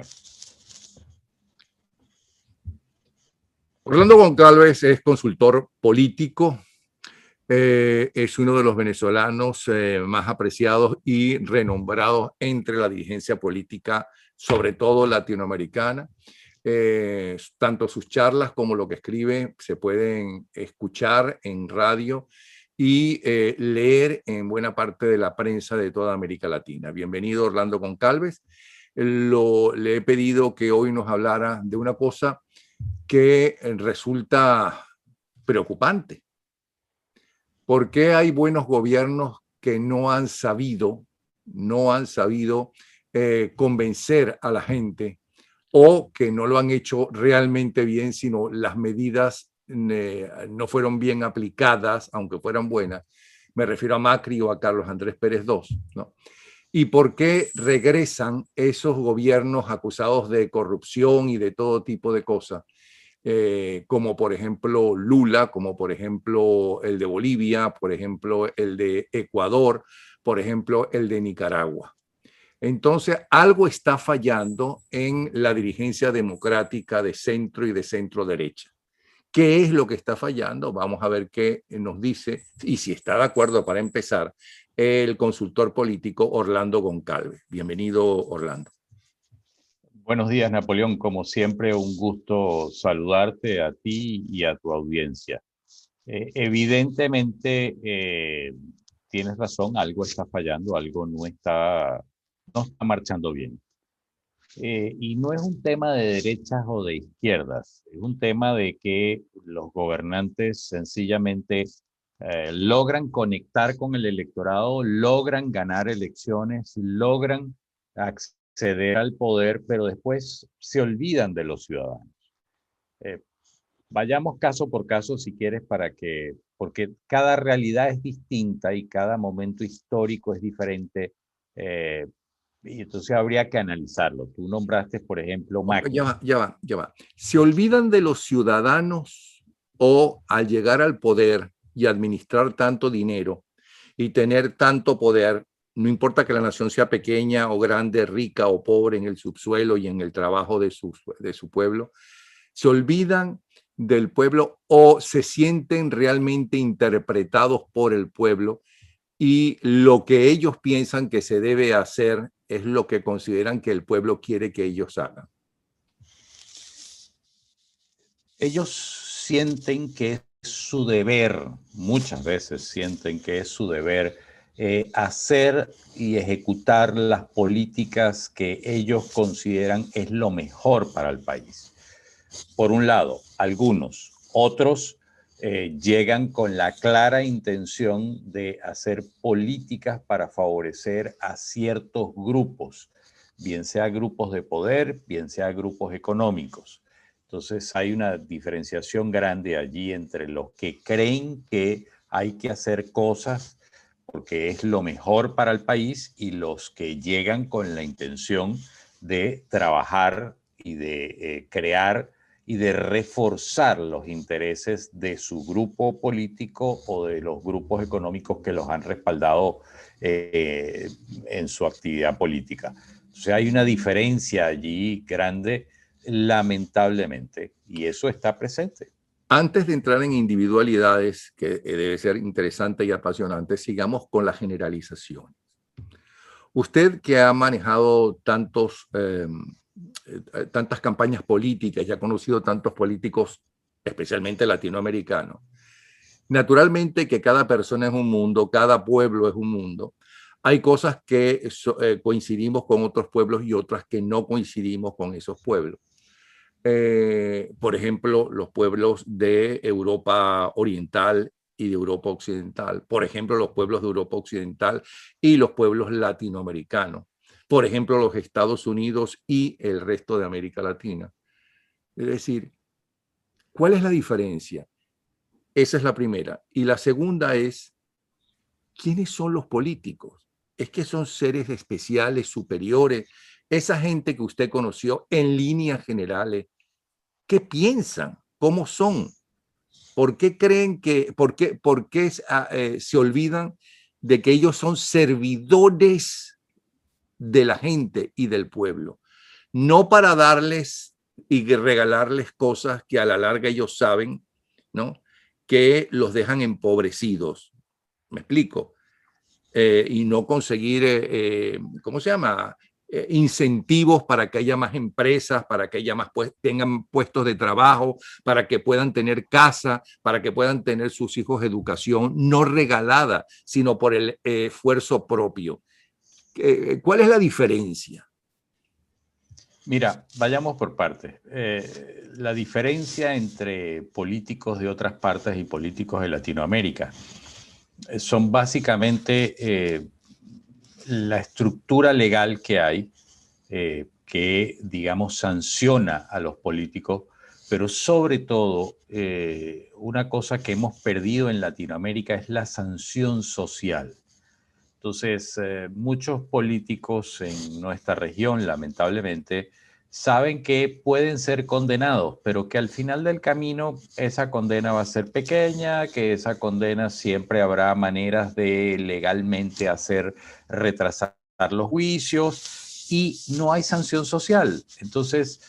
señor. Orlando Goncalves es consultor político, es uno de los venezolanos más apreciados y renombrados entre la dirigencia política, sobre todo latinoamericana. Tanto sus charlas como lo que escribe se pueden escuchar en radio y leer en buena parte de la prensa de toda América Latina. Bienvenido, Orlando Goncalves. Le he pedido que hoy nos hablara de una cosa que resulta preocupante. ¿Por qué hay buenos gobiernos que no han sabido convencer a la gente, o que no lo han hecho realmente bien, sino las medidas no fueron bien aplicadas, aunque fueran buenas? Me refiero a Macri o a Carlos Andrés Pérez II, ¿no? ¿Y por qué regresan esos gobiernos acusados de corrupción y de todo tipo de cosas? Como por ejemplo Lula, como por ejemplo el de Bolivia, por ejemplo el de Ecuador, por ejemplo el de Nicaragua. Entonces, algo está fallando en la dirigencia democrática de centro y de centro derecha. ¿Qué es lo que está fallando? Vamos a ver qué nos dice, y si está de acuerdo, para empezar, el consultor político Orlando Goncalves. Bienvenido, Orlando. Buenos días, Napoleón. Como siempre, un gusto saludarte a ti y a tu audiencia. Evidentemente, tienes razón, algo está fallando, algo no está marchando bien. Y no es un tema de derechas o de izquierdas, es un tema de que los gobernantes sencillamente logran conectar con el electorado, logran ganar elecciones, logran acceder al poder, pero después se olvidan de los ciudadanos. Vayamos caso por caso si quieres, porque cada realidad es distinta y cada momento histórico es diferente. Y entonces habría que analizarlo. Tú nombraste, por ejemplo, Macri. Ya va. ¿Se olvidan de los ciudadanos, o al llegar al poder y administrar tanto dinero y tener tanto poder, no importa que la nación sea pequeña o grande, rica o pobre, en el subsuelo y en el trabajo de su pueblo, se olvidan del pueblo o se sienten realmente interpretados por el pueblo, y lo que ellos piensan que se debe hacer es lo que consideran que el pueblo quiere que ellos hagan? Ellos sienten que es su deber, muchas veces sienten que es su deber hacer y ejecutar las políticas que ellos consideran es lo mejor para el país. Por un lado, algunos. Otros llegan con la clara intención de hacer políticas para favorecer a ciertos grupos, bien sea grupos de poder, bien sea grupos económicos. Entonces hay una diferenciación grande allí entre los que creen que hay que hacer cosas porque es lo mejor para el país y los que llegan con la intención de trabajar y de crear y de reforzar los intereses de su grupo político o de los grupos económicos que los han respaldado en su actividad política. Entonces hay una diferencia allí grande, lamentablemente, y eso está presente. Antes de entrar en individualidades, que debe ser interesante y apasionante, sigamos con las generalizaciones. Usted, que ha manejado tantas campañas políticas y ha conocido tantos políticos, especialmente latinoamericanos, naturalmente que cada persona es un mundo, cada pueblo es un mundo. Hay cosas que coincidimos con otros pueblos y otras que no coincidimos con esos pueblos. Por ejemplo, los pueblos de Europa Oriental y de Europa Occidental. Por ejemplo, los pueblos de Europa Occidental y los pueblos latinoamericanos. Por ejemplo, los Estados Unidos y el resto de América Latina. Es decir, ¿cuál es la diferencia? Esa es la primera. Y la segunda es, ¿quiénes son los políticos? ¿Es que son seres especiales, superiores? Esa gente que usted conoció en líneas generales, ¿qué piensan? ¿Cómo son? ¿Por qué creen que, por qué se olvidan de que ellos son servidores de la gente y del pueblo? no para darles y regalarles cosas que a la larga ellos saben, ¿no?, que los dejan empobrecidos. ¿Me explico? Y no conseguir, ¿cómo se llama? Incentivos para que haya más empresas, para que haya más tengan puestos de trabajo, para que puedan tener casa, para que puedan tener sus hijos educación, no regalada, sino por el esfuerzo propio. ¿Cuál es la diferencia? Mira, vayamos por partes. La diferencia entre políticos de otras partes y políticos de Latinoamérica son básicamente la estructura legal que hay, que, digamos, sanciona a los políticos, pero sobre todo, una cosa que hemos perdido en Latinoamérica es la sanción social. Entonces, muchos políticos en nuestra región, lamentablemente, saben que pueden ser condenados, pero que al final del camino esa condena va a ser pequeña, que esa condena siempre habrá maneras de legalmente hacer retrasar los juicios y no hay sanción social. Entonces,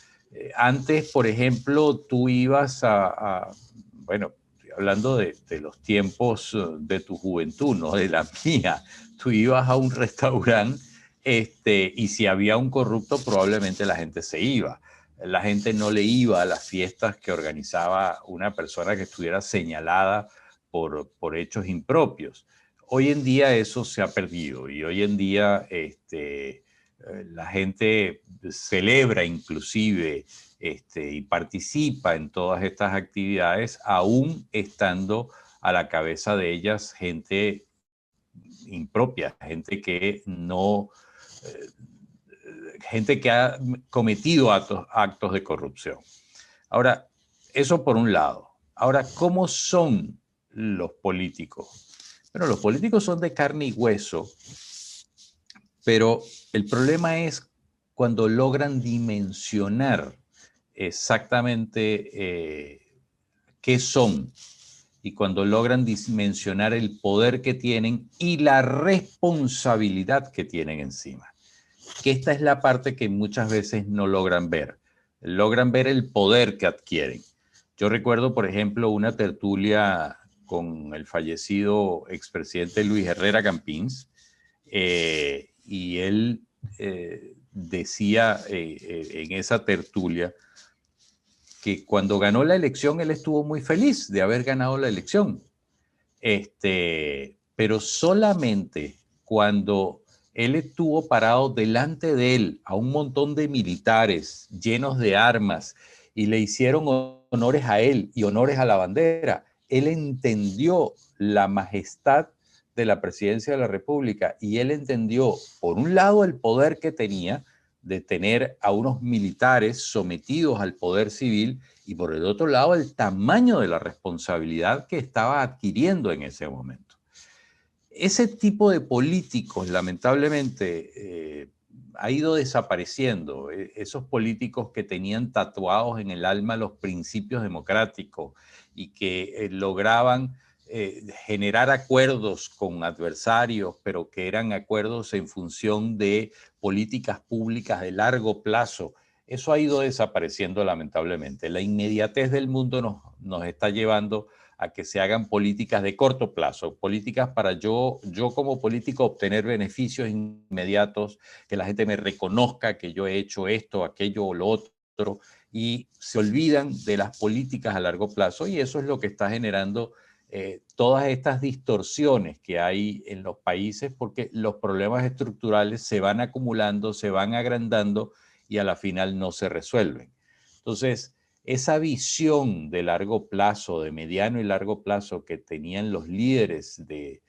antes, por ejemplo, tú ibas bueno, estoy hablando de los tiempos de tu juventud, no de la mía. Tú ibas a un restaurante, y si había un corrupto, probablemente la gente se iba. La gente no le iba a las fiestas que organizaba una persona que estuviera señalada por hechos impropios. Hoy en día eso se ha perdido y hoy en día la gente celebra inclusive y participa en todas estas actividades, aún estando a la cabeza de ellas gente impropia, gente que no, eh, gente que ha cometido actos de corrupción. Ahora, eso por un lado. Ahora, ¿cómo son los políticos? Bueno, los políticos son de carne y hueso, pero el problema es cuando logran dimensionar exactamente qué son y cuando logran dimensionar el poder que tienen y la responsabilidad que tienen encima. Que esta es la parte que muchas veces no logran ver. Logran ver el poder que adquieren. Yo recuerdo, por ejemplo, una tertulia con el fallecido expresidente Luis Herrera Campins, y él decía en esa tertulia que cuando ganó la elección él estuvo muy feliz de haber ganado la elección. Pero solamente cuando él estuvo parado delante de él a un montón de militares llenos de armas y le hicieron honores a él y honores a la bandera, él entendió la majestad de la presidencia de la República y él entendió, por un lado, el poder que tenía de tener a unos militares sometidos al poder civil y por el otro lado el tamaño de la responsabilidad que estaba adquiriendo en ese momento. Ese tipo de políticos, lamentablemente, ha ido desapareciendo. Esos políticos que tenían tatuados en el alma los principios democráticos y que lograban generar acuerdos con adversarios, pero que eran acuerdos en función de políticas públicas de largo plazo. Eso ha ido desapareciendo lamentablemente. La inmediatez del mundo nos está llevando a que se hagan políticas de corto plazo, políticas para yo como político obtener beneficios inmediatos, que la gente me reconozca que yo he hecho esto, aquello o lo otro, y se olvidan de las políticas a largo plazo y eso es lo que está generando todas estas distorsiones que hay en los países porque los problemas estructurales se van acumulando, se van agrandando y a la final no se resuelven. Entonces, esa visión de largo plazo, de mediano y largo plazo que tenían los líderes de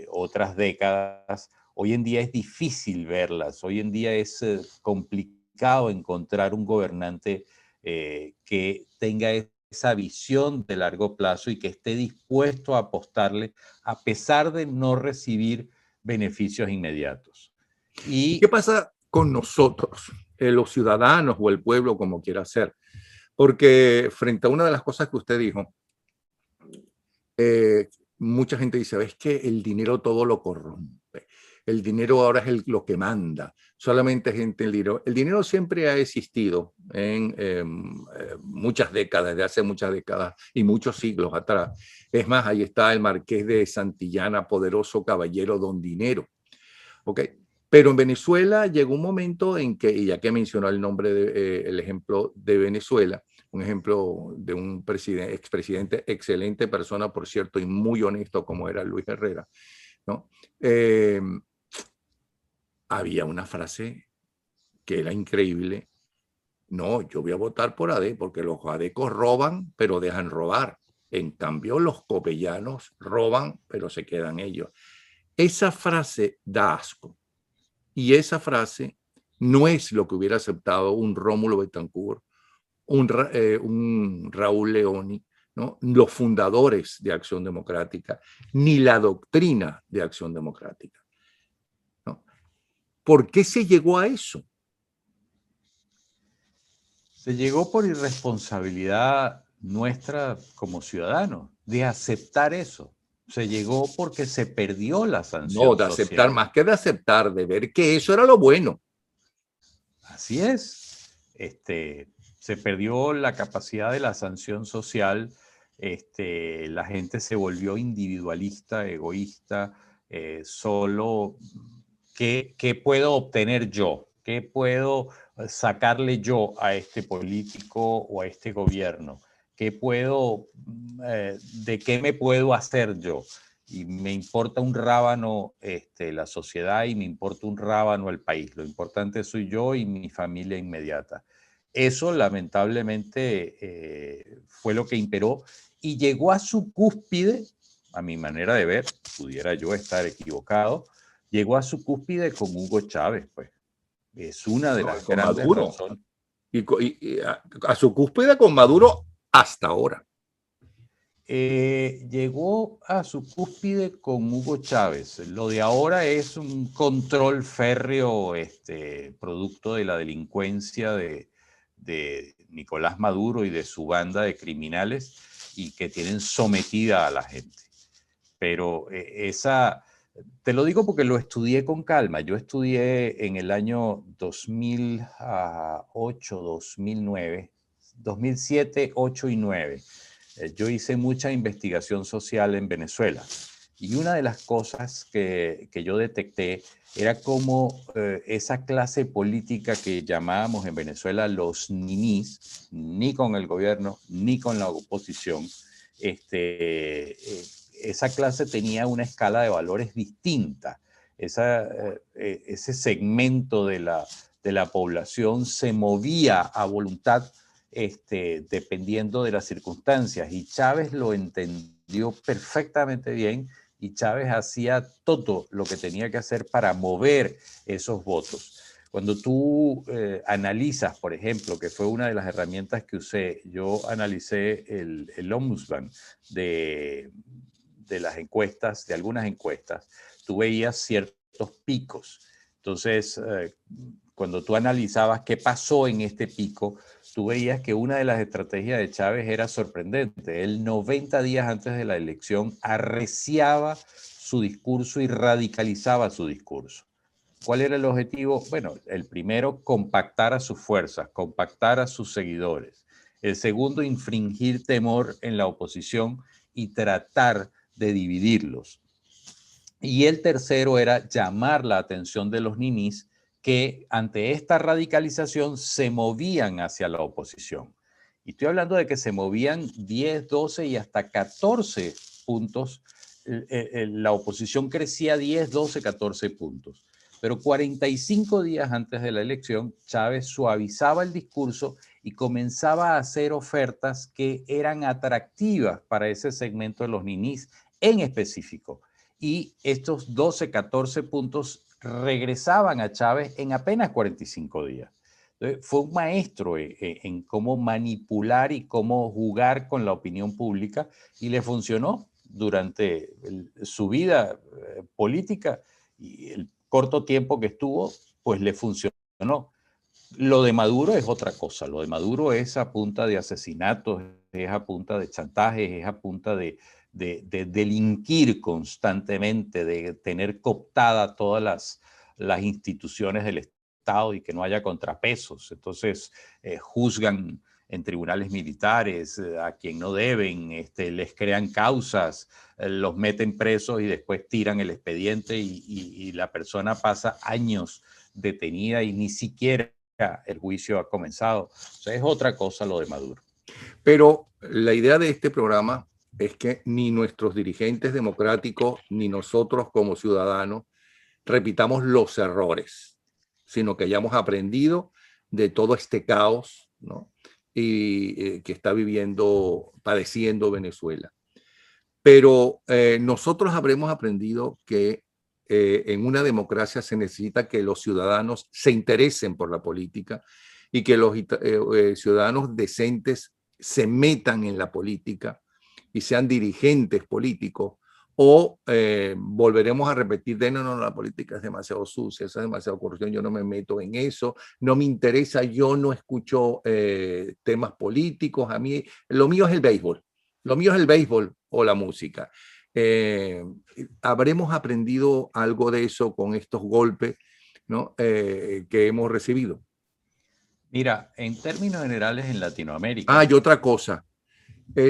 otras décadas, hoy en día es difícil verlas, hoy en día es complicado encontrar un gobernante que tenga esa visión de largo plazo y que esté dispuesto a apostarle a pesar de no recibir beneficios inmediatos. ¿Y qué pasa con nosotros, los ciudadanos o el pueblo, como quiera ser? Porque frente a una de las cosas que usted dijo, mucha gente dice, es que el dinero todo lo corrompe. el dinero ahora es lo que manda, solamente gente el dinero. El dinero siempre ha existido en muchas décadas, desde hace muchas décadas y muchos siglos atrás. Es más, ahí está el Marqués de Santillana, poderoso caballero don Dinero. ¿Ok? Pero en Venezuela llegó un momento en que, y ya que mencionó el nombre, el ejemplo de Venezuela, un ejemplo de un expresidente, excelente persona, por cierto, y muy honesto como era Luis Herrera, ¿no? Había una frase que era increíble: no, yo voy a votar por AD porque los adecos roban, pero dejan robar. En cambio, los copellanos roban, pero se quedan ellos. Esa frase da asco. Y esa frase no es lo que hubiera aceptado un Rómulo Betancourt, un Raúl Leoni, ¿no? Los fundadores de Acción Democrática, ni la doctrina de Acción Democrática, ¿no? ¿Por qué se llegó a eso? Se llegó por irresponsabilidad nuestra como ciudadanos, de aceptar eso. Se llegó porque se perdió la No, sanción de aceptar, social. más que de aceptar, de ver que eso era lo bueno. Así es. Se perdió la capacidad de la sanción social. La gente se volvió individualista, egoísta, solo ¿qué puedo obtener yo? ¿Qué puedo sacarle yo a este político o a este gobierno? ¿De qué me puedo hacer yo? Y me importa un rábano la sociedad y me importa un rábano el país. Lo importante soy yo y mi familia inmediata. Eso lamentablemente fue lo que imperó y llegó a su cúspide, a mi manera de ver, pudiera yo estar equivocado, llegó a su cúspide con Hugo Chávez, pues. Es una de No, las con grandes Maduro. razones. Y a su cúspide con Maduro hasta ahora. Llegó a su cúspide con Hugo Chávez. Lo de ahora es un control férreo, producto de la delincuencia de Nicolás Maduro y de su banda de criminales y que tienen sometida a la gente. Pero te lo digo porque lo estudié con calma. Yo estudié en el año 2008, 2009, 2007, 8 y 9. Yo hice mucha investigación social en Venezuela y una de las cosas que yo detecté era cómo esa clase política que llamábamos en Venezuela los ninis, ni con el gobierno ni con la oposición, esa clase tenía una escala de valores distinta. Ese segmento de la población se movía a voluntad dependiendo de las circunstancias. Y Chávez lo entendió perfectamente bien y Chávez hacía todo lo que tenía que hacer para mover esos votos. Cuando tú analizas, por ejemplo, que fue una de las herramientas que usé, yo analicé el Ombudsman de las encuestas, de algunas encuestas, tú veías ciertos picos. Entonces, cuando tú analizabas qué pasó en este pico, tú veías que una de las estrategias de Chávez era sorprendente. Él 90 días antes de la elección arreciaba su discurso y radicalizaba su discurso. ¿Cuál era el objetivo? Bueno, el primero, compactar a sus fuerzas, compactar a sus seguidores. El segundo, infringir temor en la oposición y tratar de dividirlos. Y el tercero era llamar la atención de los ninis que ante esta radicalización se movían hacia la oposición. Y estoy hablando de que se movían 10, 12 y hasta 14 puntos. La oposición crecía 10, 12, 14 puntos. Pero 45 días antes de la elección, Chávez suavizaba el discurso y comenzaba a hacer ofertas que eran atractivas para ese segmento de los ninis en específico. Y estos 12, 14 puntos regresaban a Chávez en apenas 45 días. Entonces, fue un maestro en cómo manipular y cómo jugar con la opinión pública y le funcionó durante su vida política y el corto tiempo que estuvo, pues le funcionó. Lo de Maduro es otra cosa. Lo de Maduro es a punta de asesinatos, es a punta de chantajes, es a punta de de delinquir constantemente, de tener cooptada todas las instituciones del Estado y que no haya contrapesos. Entonces juzgan en tribunales militares a quien no deben, les crean causas, los meten presos y después tiran el expediente y la persona pasa años detenida y ni siquiera el juicio ha comenzado. O sea, es otra cosa lo de Maduro. Pero la idea de este programa es que ni nuestros dirigentes democráticos ni nosotros como ciudadanos repitamos los errores, sino que hayamos aprendido de todo este caos, ¿no? Y que está padeciendo Venezuela. Pero nosotros habremos aprendido que en una democracia se necesita que los ciudadanos se interesen por la política y que los ciudadanos decentes se metan en la política y sean dirigentes políticos, o volveremos a repetir de no, la política es demasiado sucia, eso es demasiado corrupción, yo no me meto en eso, no me interesa, yo no escucho temas políticos, a mí lo mío es el béisbol. Lo mío es el béisbol o la música. ¿Habremos aprendido algo de eso con estos golpes, ¿no? Que hemos recibido? Mira, en términos generales en Latinoamérica. Y otra cosa.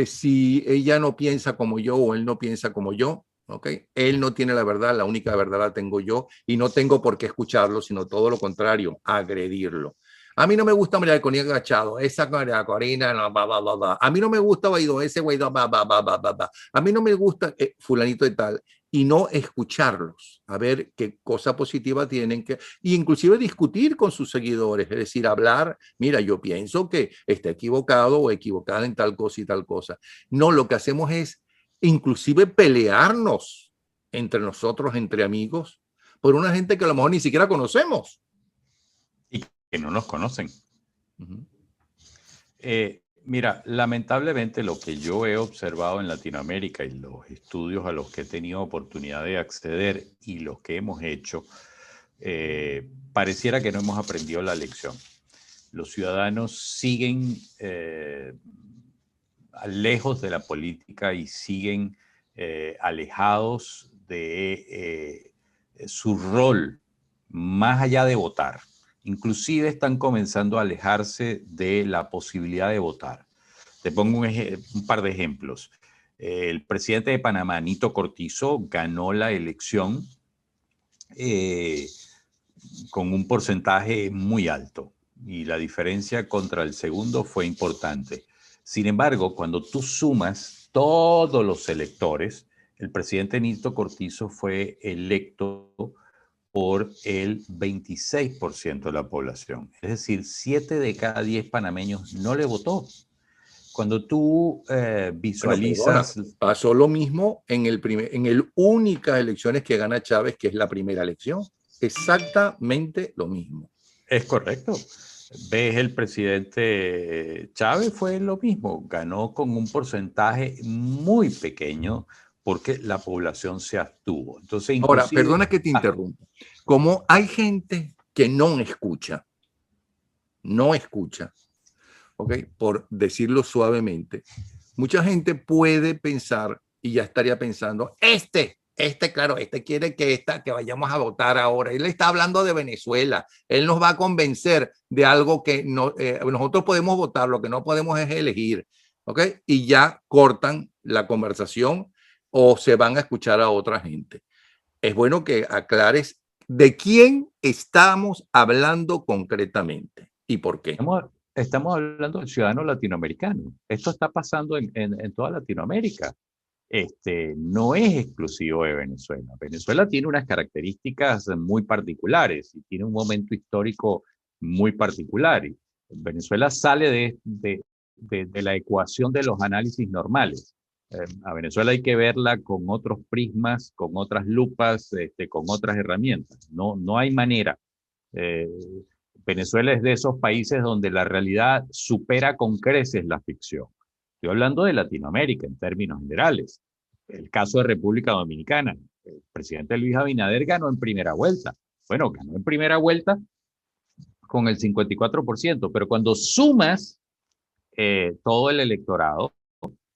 Si ella no piensa como yo o él no piensa como yo, ¿okay? Él no tiene la verdad, la única verdad la tengo yo y no tengo por qué escucharlo, sino todo lo contrario, agredirlo. A mí no me gusta María Corina Gachado, esa María Corina, no, a mí no me gusta Guaidó, ese Guaidó, a mí no me gusta fulanito de tal, y no escucharlos, a ver qué cosa positiva tienen que, y inclusive discutir con sus seguidores, es decir, hablar, mira, yo pienso que está equivocado o equivocada en tal cosa y tal cosa. No, lo que hacemos es inclusive pelearnos entre nosotros, entre amigos, por una gente que a lo mejor ni siquiera conocemos. Que no nos conocen. Mira, lamentablemente lo que yo he observado en Latinoamérica y los estudios a los que he tenido oportunidad de acceder y los que hemos hecho, pareciera que no hemos aprendido la lección. Los ciudadanos siguen lejos de la política y siguen alejados de su rol, más allá de votar. Inclusive están comenzando a alejarse de la posibilidad de votar. Te pongo un par de ejemplos. El presidente de Panamá, Nito Cortizo, ganó la elección con un porcentaje muy alto y la diferencia contra el segundo fue importante. Sin embargo, cuando tú sumas todos los electores, el presidente Nito Cortizo fue electo por el 26% de la población. Es decir, 7 de cada 10 panameños no le votó. Cuando tú visualizas... Bueno, pasó lo mismo en el únicas elecciones que gana Chávez, que es la primera elección. Exactamente lo mismo. Es correcto. Ves, el presidente Chávez fue lo mismo. Ganó con un porcentaje muy pequeño porque la población se abstuvo. Entonces, inclusive... Ahora, perdona que te interrumpa. Como hay gente que no escucha, ¿ok? Por decirlo suavemente, mucha gente puede pensar y ya estaría pensando, claro, quiere que vayamos a votar ahora. Él está hablando de Venezuela. Él nos va a convencer de algo que no, nosotros podemos votar, lo que no podemos es elegir, ¿ok? Y ya cortan la conversación o se van a escuchar a otra gente. Es bueno que aclares de quién estamos hablando concretamente y por qué. Estamos hablando del ciudadano latinoamericano. Esto está pasando en toda Latinoamérica. No es exclusivo de Venezuela. Venezuela tiene unas características muy particulares y tiene un momento histórico muy particular. Y Venezuela sale de la ecuación de los análisis normales. A Venezuela hay que verla con otros prismas, con otras lupas, con otras herramientas. No hay manera. Venezuela es de esos países donde la realidad supera con creces la ficción. Estoy hablando de Latinoamérica en términos generales. El caso de República Dominicana. El presidente Luis Abinader ganó en primera vuelta. Bueno, ganó en primera vuelta con el 54%, pero cuando sumas todo el electorado,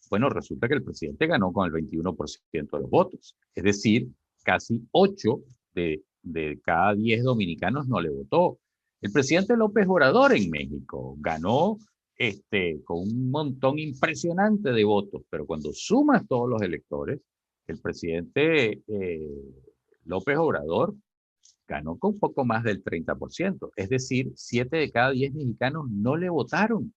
Bueno, resulta que el presidente ganó con el 21% de los votos. Es decir, casi 8 de cada 10 dominicanos no le votó. El presidente López Obrador en México ganó con un montón impresionante de votos, pero cuando sumas todos los electores, el presidente López Obrador ganó con poco más del 30%. Es decir, 7 de cada 10 mexicanos no le votaron.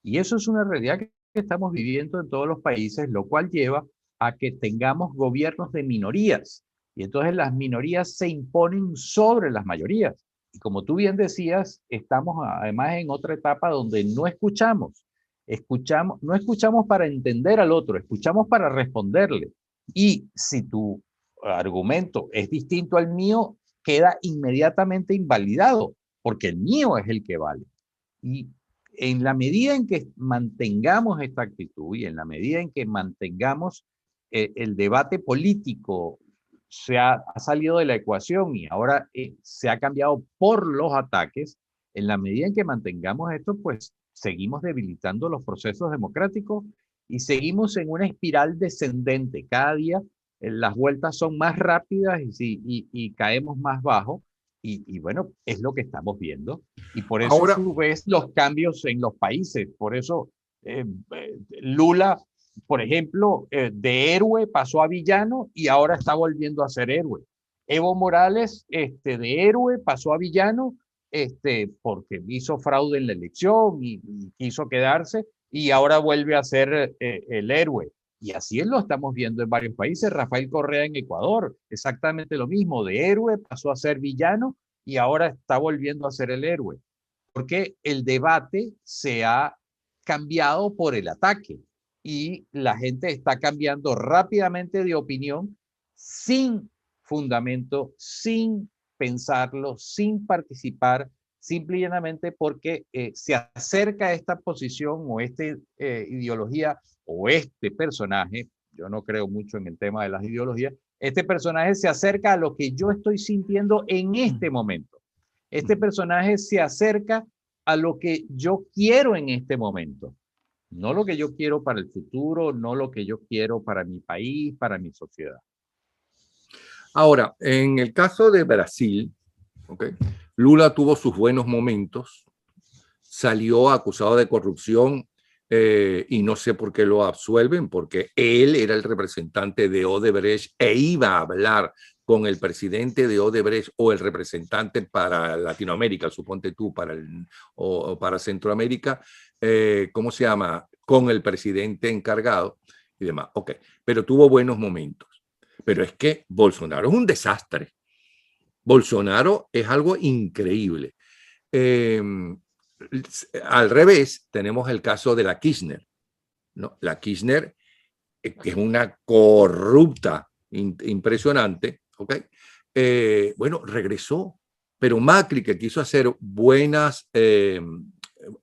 Y eso es una realidad que estamos viviendo en todos los países, lo cual lleva a que tengamos gobiernos de minorías. Y entonces las minorías se imponen sobre las mayorías. Y como tú bien decías, estamos además en otra etapa donde no escuchamos. No escuchamos para entender al otro, escuchamos para responderle. Y si tu argumento es distinto al mío, queda inmediatamente invalidado, porque el mío es el que vale. Y en la medida en que mantengamos esta actitud y en la medida en que mantengamos el debate político ha salido de la ecuación y ahora se ha cambiado por los ataques, en la medida en que mantengamos esto, pues seguimos debilitando los procesos democráticos y seguimos en una espiral descendente. Cada día las vueltas son más rápidas y caemos más bajo. Y bueno, es lo que estamos viendo. Y por eso Ahora, tú ves los cambios en los países. Por eso Lula, por ejemplo, de héroe pasó a villano y ahora está volviendo a ser héroe. Evo Morales, de héroe pasó a villano, porque hizo fraude en la elección y quiso quedarse y ahora vuelve a ser el héroe. Y así lo estamos viendo en varios países. Rafael Correa en Ecuador, exactamente lo mismo. De héroe pasó a ser villano y ahora está volviendo a ser el héroe. Porque el debate se ha cambiado por el ataque y la gente está cambiando rápidamente de opinión sin fundamento, sin pensarlo, sin participar, simple y llanamente porque se acerca a esta posición o esta ideología o este personaje. Yo no creo mucho en el tema de las ideologías. Este personaje se acerca a lo que yo estoy sintiendo en este momento. Este personaje se acerca a lo que yo quiero en este momento, no lo que yo quiero para el futuro, no lo que yo quiero para mi país, para mi sociedad. ahora, en el caso de Brasil, ¿okay? Lula tuvo sus buenos momentos, salió acusado de corrupción y no sé por qué lo absuelven, porque él era el representante de Odebrecht e iba a hablar con el presidente de Odebrecht o el representante para Latinoamérica, suponte tú, o para Centroamérica, ¿cómo se llama? Con el presidente encargado y demás. Ok, pero tuvo buenos momentos. Pero es que Bolsonaro es un desastre. Bolsonaro es algo increíble. Al revés, tenemos el caso de la Kirchner, ¿no? La Kirchner, que es una corrupta impresionante, ¿ok? Bueno, regresó, pero Macri, que quiso hacer buenas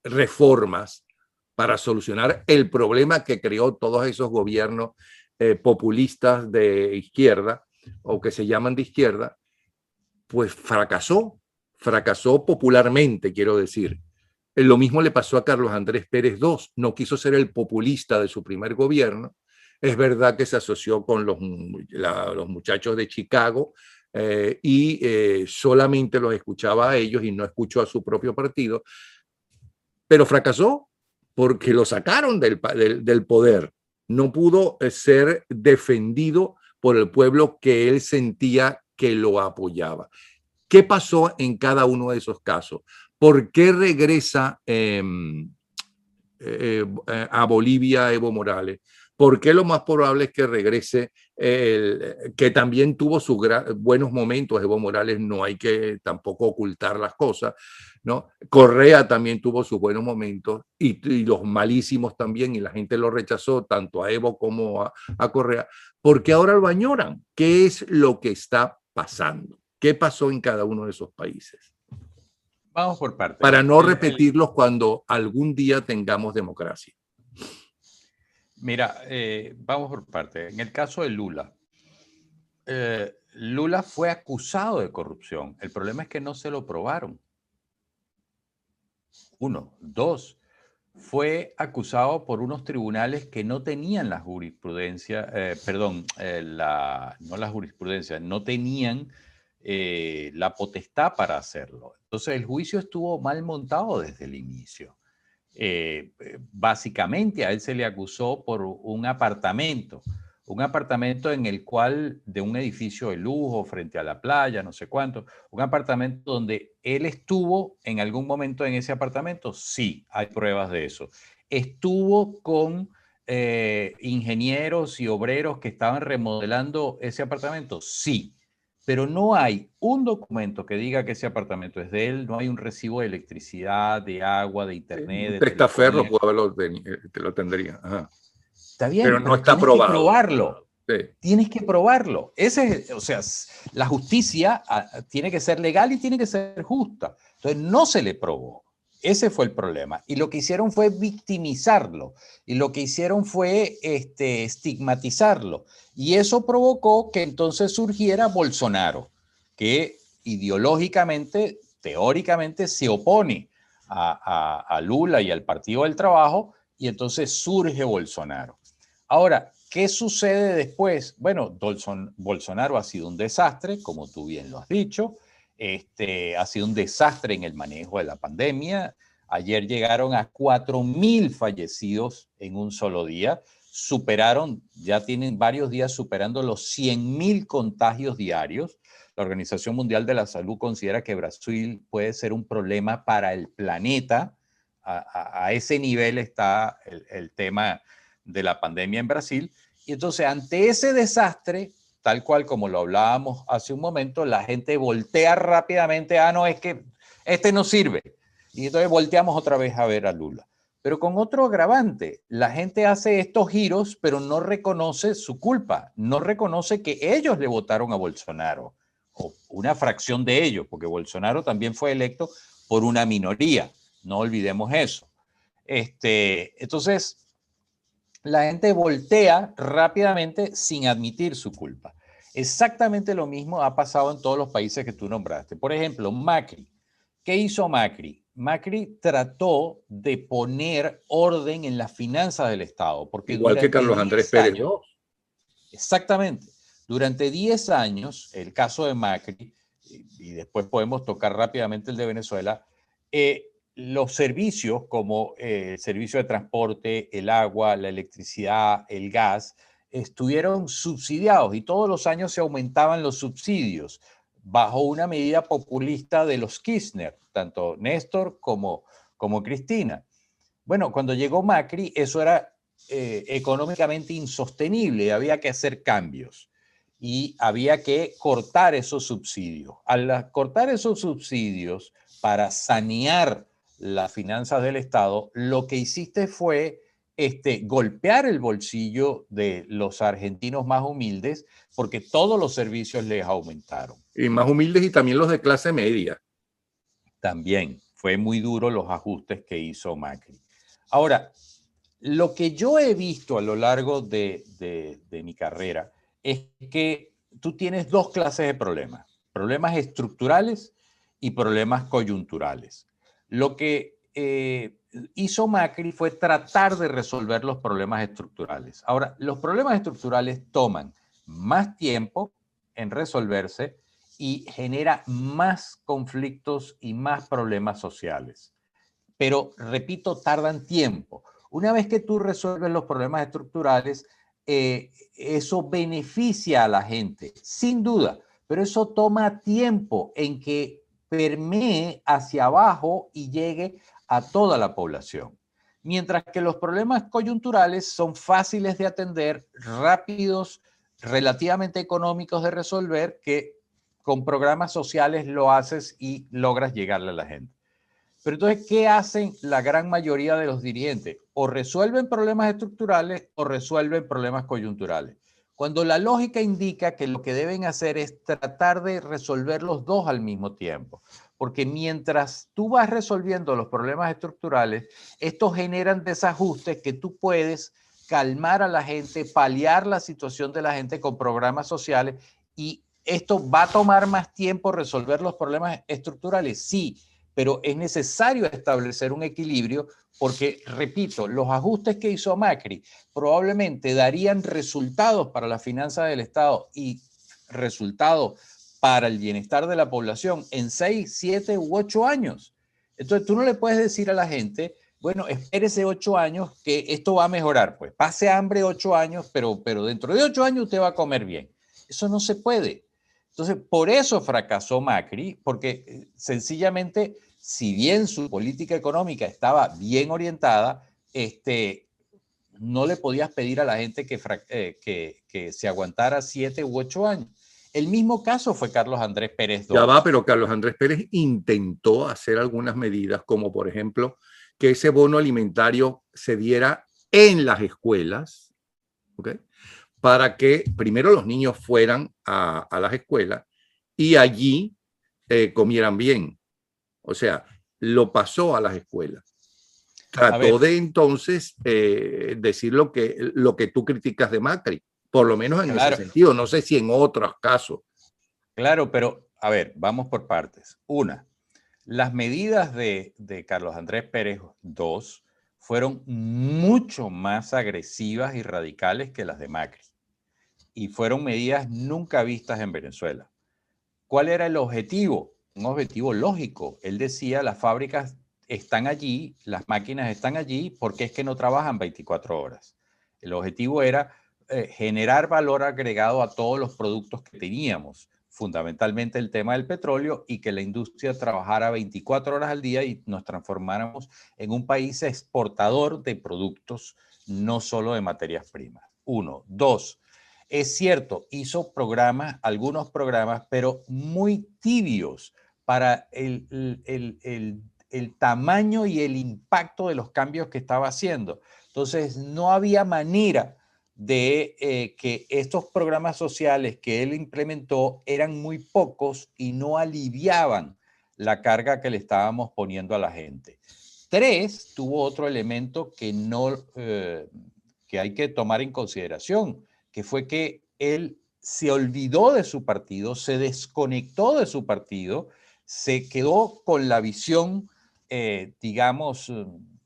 reformas para solucionar el problema que creó todos esos gobiernos populistas de izquierda o que se llaman de izquierda, pues fracasó popularmente, quiero decir. Lo mismo le pasó a Carlos Andrés Pérez II, no quiso ser el populista de su primer gobierno. Es verdad que se asoció con los muchachos de Chicago y solamente los escuchaba a ellos y no escuchó a su propio partido, pero fracasó porque lo sacaron del poder. No pudo ser defendido por el pueblo que él sentía que lo apoyaba. ¿Qué pasó en cada uno de esos casos? ¿Por qué regresa a Bolivia Evo Morales? ¿Por qué lo más probable es que regrese, que también tuvo sus buenos momentos Evo Morales? No hay que tampoco ocultar las cosas, ¿no? Correa también tuvo sus buenos momentos y los malísimos también, y la gente lo rechazó tanto a Evo como a Correa. ¿Por qué ahora lo añoran? ¿Qué es lo que está pasando? ¿Qué pasó en cada uno de esos países? Vamos por partes. Para no repetirlos cuando algún día tengamos democracia. Mira, vamos por partes. En el caso de Lula, Lula fue acusado de corrupción. El problema es que no se lo probaron. Uno. Dos, fue acusado por unos tribunales que no tenían la jurisprudencia, no la jurisprudencia, no tenían la potestad para hacerlo. Entonces el juicio estuvo mal montado desde el inicio. Básicamente a él se le acusó por un apartamento en el cual, de un edificio de lujo frente a la playa, no sé cuánto, un apartamento donde él estuvo en algún momento en ese apartamento, sí, hay pruebas de eso. Estuvo con ingenieros y obreros que estaban remodelando ese apartamento, sí, pero no hay un documento que diga que ese apartamento es de él, no hay un recibo de electricidad, de agua, de internet, Un de testaferro telefonía. puede haberlo, te lo tendría. Ajá. Está Pero bien, no pero está tienes que probado. probarlo. Sí. Tienes que probarlo. O sea, la justicia tiene que ser legal y tiene que ser justa. Entonces, no se le probó. Ese fue el problema. Y lo que hicieron fue victimizarlo. Y lo que hicieron fue estigmatizarlo. Y eso provocó que entonces surgiera Bolsonaro, que ideológicamente, teóricamente, se opone a Lula y al Partido del Trabajo. Y entonces surge Bolsonaro. Ahora, ¿qué sucede después? Bueno, Bolsonaro ha sido un desastre, como tú bien lo has dicho. Ha sido un desastre en el manejo de la pandemia. Ayer llegaron a 4.000 fallecidos en un solo día. Ya tienen varios días superando los 100.000 contagios diarios. La Organización Mundial de la Salud considera que Brasil puede ser un problema para el planeta. A ese nivel está el tema de la pandemia en Brasil. Y entonces, ante ese desastre, tal cual como lo hablábamos hace un momento, la gente voltea rápidamente, no, es que este no sirve. Y entonces volteamos otra vez a ver a Lula. Pero con otro agravante, la gente hace estos giros, pero no reconoce su culpa, no reconoce que ellos le votaron a Bolsonaro, o una fracción de ellos, porque Bolsonaro también fue electo por una minoría, no olvidemos eso. Entonces, la gente voltea rápidamente sin admitir su culpa. Exactamente lo mismo ha pasado en todos los países que tú nombraste. Por ejemplo, Macri. ¿Qué hizo Macri? Macri trató de poner orden en las finanzas del Estado, porque Igual que durante Carlos Andrés 10 Pérez años, II. exactamente, durante 10 años, el caso de Macri, y después podemos tocar rápidamente el de Venezuela, los servicios como el servicio de transporte, el agua, la electricidad, el gas, estuvieron subsidiados y todos los años se aumentaban los subsidios bajo una medida populista de los Kirchner, tanto Néstor como Cristina. Bueno, cuando llegó Macri, eso era económicamente insostenible, había que hacer cambios y había que cortar esos subsidios. Al cortar esos subsidios para sanear las finanzas del Estado, lo que hiciste fue golpear el bolsillo de los argentinos más humildes porque todos los servicios les aumentaron. Y más humildes y también los de clase media. También fue muy duro los ajustes que hizo Macri. Ahora, lo que yo he visto a lo largo de mi carrera es que tú tienes dos clases de problemas, problemas estructurales y problemas coyunturales. Lo que hizo Macri fue tratar de resolver los problemas estructurales. Ahora, los problemas estructurales toman más tiempo en resolverse y genera más conflictos y más problemas sociales. Pero, repito, tardan tiempo. Una vez que tú resuelves los problemas estructurales, eso beneficia a la gente, sin duda, pero eso toma tiempo en que permee hacia abajo y llegue a toda la población. Mientras que los problemas coyunturales son fáciles de atender, rápidos, relativamente económicos de resolver, que con programas sociales lo haces y logras llegarle a la gente. Pero entonces, ¿qué hacen la gran mayoría de los dirigentes? O resuelven problemas estructurales o resuelven problemas coyunturales. Cuando la lógica indica que lo que deben hacer es tratar de resolver los dos al mismo tiempo. Porque mientras tú vas resolviendo los problemas estructurales, estos generan desajustes que tú puedes calmar a la gente, paliar la situación de la gente con programas sociales, y esto va a tomar más tiempo resolver los problemas estructurales, sí, pero es necesario establecer un equilibrio porque, repito, los ajustes que hizo Macri probablemente darían resultados para las finanzas del Estado y resultados para el bienestar de la población en 6, 7 u 8 años. Entonces tú no le puedes decir a la gente, bueno, espérese 8 años que esto va a mejorar, pues pase hambre 8 años, pero dentro de 8 años usted va a comer bien. Eso no se puede. Entonces, por eso fracasó Macri, porque sencillamente, si bien su política económica estaba bien orientada, no le podías pedir a la gente que se aguantara 7 u 8 años. El mismo caso fue Carlos Andrés Pérez II. Ya va, pero Carlos Andrés Pérez intentó hacer algunas medidas, como por ejemplo que ese bono alimentario se diera en las escuelas, ¿ok? Para que primero los niños fueran a las escuelas y allí comieran bien. O sea, lo pasó a las escuelas. Trató de entonces decir lo que tú criticas de Macri, por lo menos en ese sentido. No sé si en otros casos. Claro, pero a ver, vamos por partes. Una, las medidas de Carlos Andrés Pérez II fueron mucho más agresivas y radicales que las de Macri. Y fueron medidas nunca vistas en Venezuela. ¿Cuál era el objetivo? Un objetivo lógico. Él decía, las fábricas están allí, las máquinas están allí, porque es que no trabajan 24 horas. El objetivo era generar valor agregado a todos los productos que teníamos, fundamentalmente el tema del petróleo, y que la industria trabajara 24 horas al día y nos transformáramos en un país exportador de productos, no solo de materias primas. Uno. Dos, es cierto, hizo programas, algunos programas, pero muy tibios para el tamaño y el impacto de los cambios que estaba haciendo. Entonces, no había manera de que estos programas sociales que él implementó eran muy pocos y no aliviaban la carga que le estábamos poniendo a la gente. Tres, tuvo otro elemento que, que hay que tomar en consideración, que fue que él se olvidó de su partido, se desconectó de su partido, se quedó con la visión, digamos,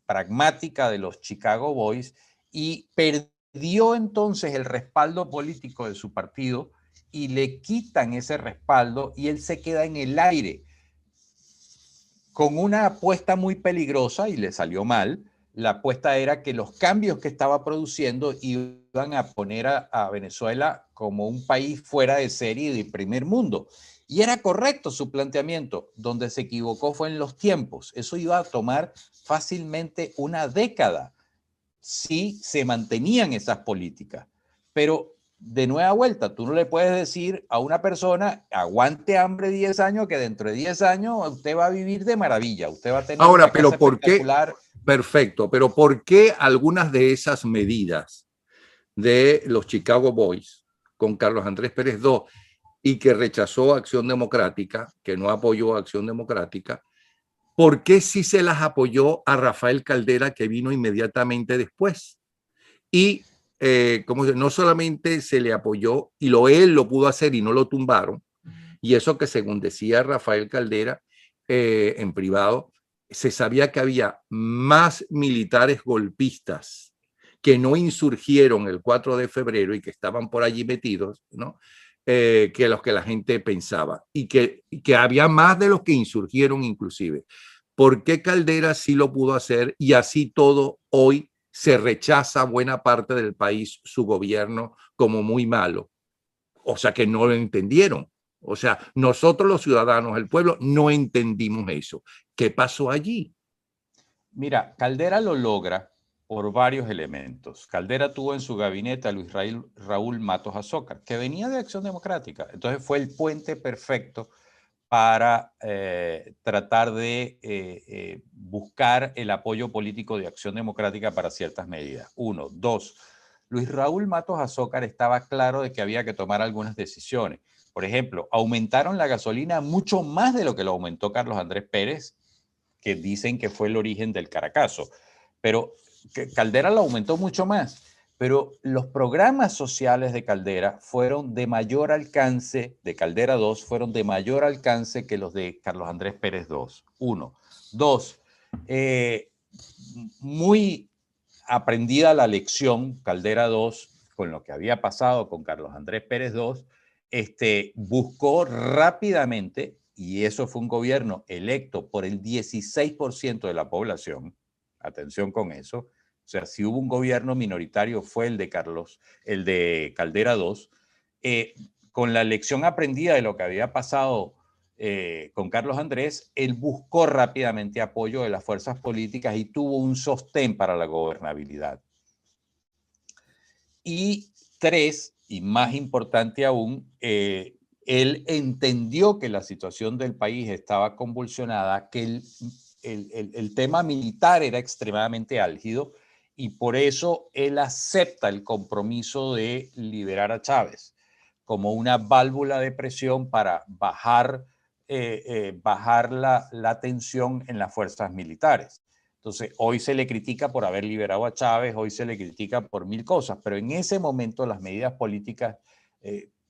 pragmática de los Chicago Boys y perdió entonces el respaldo político de su partido y le quitan ese respaldo y él se queda en el aire con una apuesta muy peligrosa y le salió mal. La apuesta era que los cambios que estaba produciendo iban a poner a Venezuela como un país fuera de serie de primer mundo. Y era correcto su planteamiento. Donde se equivocó fue en los tiempos. Eso iba a tomar fácilmente una década si se mantenían esas políticas. Pero de nueva vuelta, tú no le puedes decir a una persona, aguante hambre 10 años, que dentro de 10 años usted va a vivir de maravilla. Usted va a tener ahora, una pero casa ¿por qué? espectacular. Perfecto, pero ¿por qué algunas de esas medidas de los Chicago Boys con Carlos Andrés Pérez II y que rechazó Acción Democrática, que no apoyó Acción Democrática, ¿por qué sí se las apoyó a Rafael Caldera, que vino inmediatamente después? Y como no solamente se le apoyó, y él lo pudo hacer y no lo tumbaron, y eso que según decía Rafael Caldera en privado, se sabía que había más militares golpistas que no insurgieron el 4 de febrero y que estaban por allí metidos, ¿no? Que los que la gente pensaba, y que había más de los que insurgieron inclusive. ¿Por qué Caldera sí lo pudo hacer y así todo hoy se rechaza buena parte del país su gobierno como muy malo? O sea que no lo entendieron. O sea, nosotros los ciudadanos, el pueblo, no entendimos eso. ¿Qué pasó allí? Mira, Caldera lo logra por varios elementos. Caldera tuvo en su gabinete a Luis Raúl Matos Azócar, que venía de Acción Democrática. Entonces fue el puente perfecto para tratar de buscar el apoyo político de Acción Democrática para ciertas medidas. Uno. Dos, Luis Raúl Matos Azócar estaba claro de que había que tomar algunas decisiones. Por ejemplo, aumentaron la gasolina mucho más de lo que lo aumentó Carlos Andrés Pérez, que dicen que fue el origen del Caracazo. Pero Caldera lo aumentó mucho más. Pero los programas sociales de Caldera fueron de mayor alcance, de Caldera II, fueron de mayor alcance que los de Carlos Andrés Pérez II. Uno. Dos, muy aprendida la lección, Caldera II, con lo que había pasado con Carlos Andrés Pérez II, buscó rápidamente, y eso fue un gobierno electo por el 16% de la población, atención con eso, o sea, si hubo un gobierno minoritario fue el de Caldera II, con la lección aprendida de lo que había pasado con Carlos Andrés, él buscó rápidamente apoyo de las fuerzas políticas y tuvo un sostén para la gobernabilidad. Y tres, y más importante aún, él entendió que la situación del país estaba convulsionada, que el tema militar era extremadamente álgido y por eso él acepta el compromiso de liberar a Chávez como una válvula de presión para bajar la tensión en las fuerzas militares. Entonces, hoy se le critica por haber liberado a Chávez, hoy se le critica por mil cosas, pero en ese momento las medidas políticas,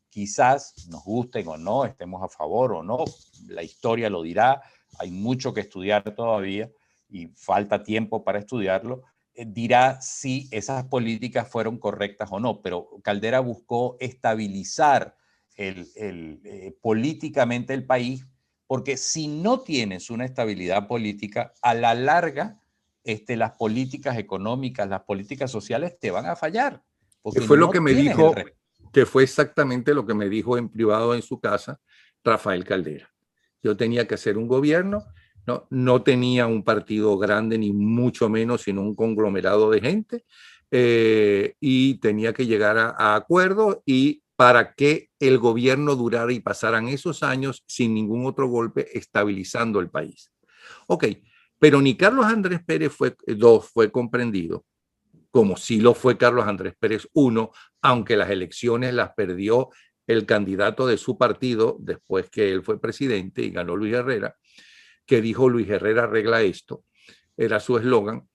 quizás nos gusten o no, estemos a favor o no, la historia lo dirá, hay mucho que estudiar todavía y falta tiempo para estudiarlo, dirá si esas políticas fueron correctas o no, pero Caldera buscó estabilizar políticamente el país, porque si no tienes una estabilidad política, a la larga, las políticas económicas, las políticas sociales te van a fallar, Que porque fue lo no que me tienes dijo, que fue exactamente lo que me dijo en privado en su casa Rafael Caldera. Yo tenía que hacer un gobierno, no tenía un partido grande ni mucho menos, sino un conglomerado de gente, y tenía que llegar a acuerdos y para que el gobierno durara y pasaran esos años sin ningún otro golpe, estabilizando el país. Ok, pero ni Carlos Andrés Pérez fue comprendido, como sí lo fue Carlos Andrés Pérez I, aunque las elecciones las perdió el candidato de su partido después que él fue presidente y ganó Luis Herrera, que dijo Luis Herrera arregla esto, era su eslogan.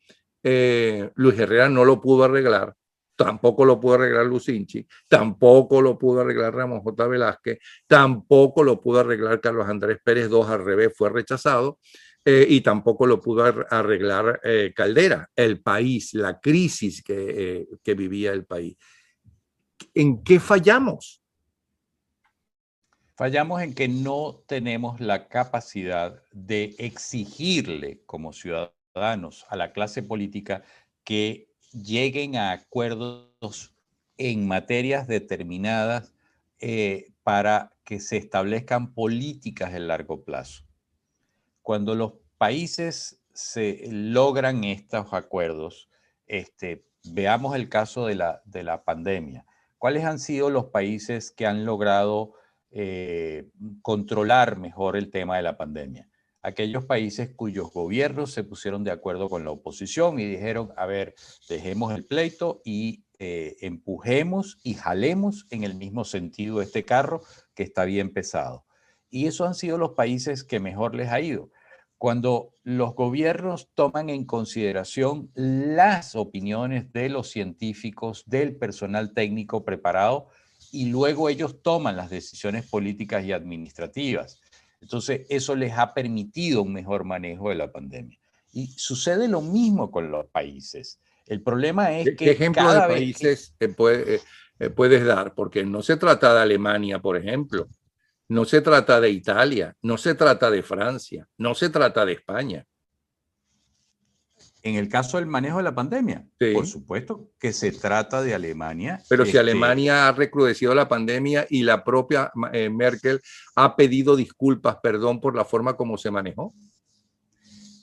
Luis Herrera no lo pudo arreglar, tampoco lo pudo arreglar Lucinchi, tampoco lo pudo arreglar Ramón J. Velázquez, tampoco lo pudo arreglar Carlos Andrés Pérez II, al revés, fue rechazado. Y tampoco lo pudo arreglar Caldera, el país, la crisis que vivía el país. ¿En qué fallamos? Fallamos en que no tenemos la capacidad de exigirle como ciudadanos a la clase política que lleguen a acuerdos en materias determinadas para que se establezcan políticas de largo plazo. Cuando los países se logran estos acuerdos, veamos el caso de la pandemia. ¿Cuáles han sido los países que han logrado controlar mejor el tema de la pandemia? Aquellos países cuyos gobiernos se pusieron de acuerdo con la oposición y dijeron, a ver, dejemos el pleito y empujemos y jalemos en el mismo sentido este carro que está bien pesado. Y esos han sido los países que mejor les ha ido. Cuando los gobiernos toman en consideración las opiniones de los científicos, del personal técnico preparado, y luego ellos toman las decisiones políticas y administrativas. Entonces, eso les ha permitido un mejor manejo de la pandemia. Y sucede lo mismo con los países. El problema es ¿Qué que ejemplo de cada vez que... países puedes dar? Porque no se trata de Alemania, por ejemplo. No se trata de Italia, no se trata de Francia, no se trata de España. En el caso del manejo de la pandemia, por Sí, supuesto que se trata de Alemania. pero si Alemania ha recrudecido la pandemia y la propia Merkel ha pedido disculpas, perdón por la forma como se manejó.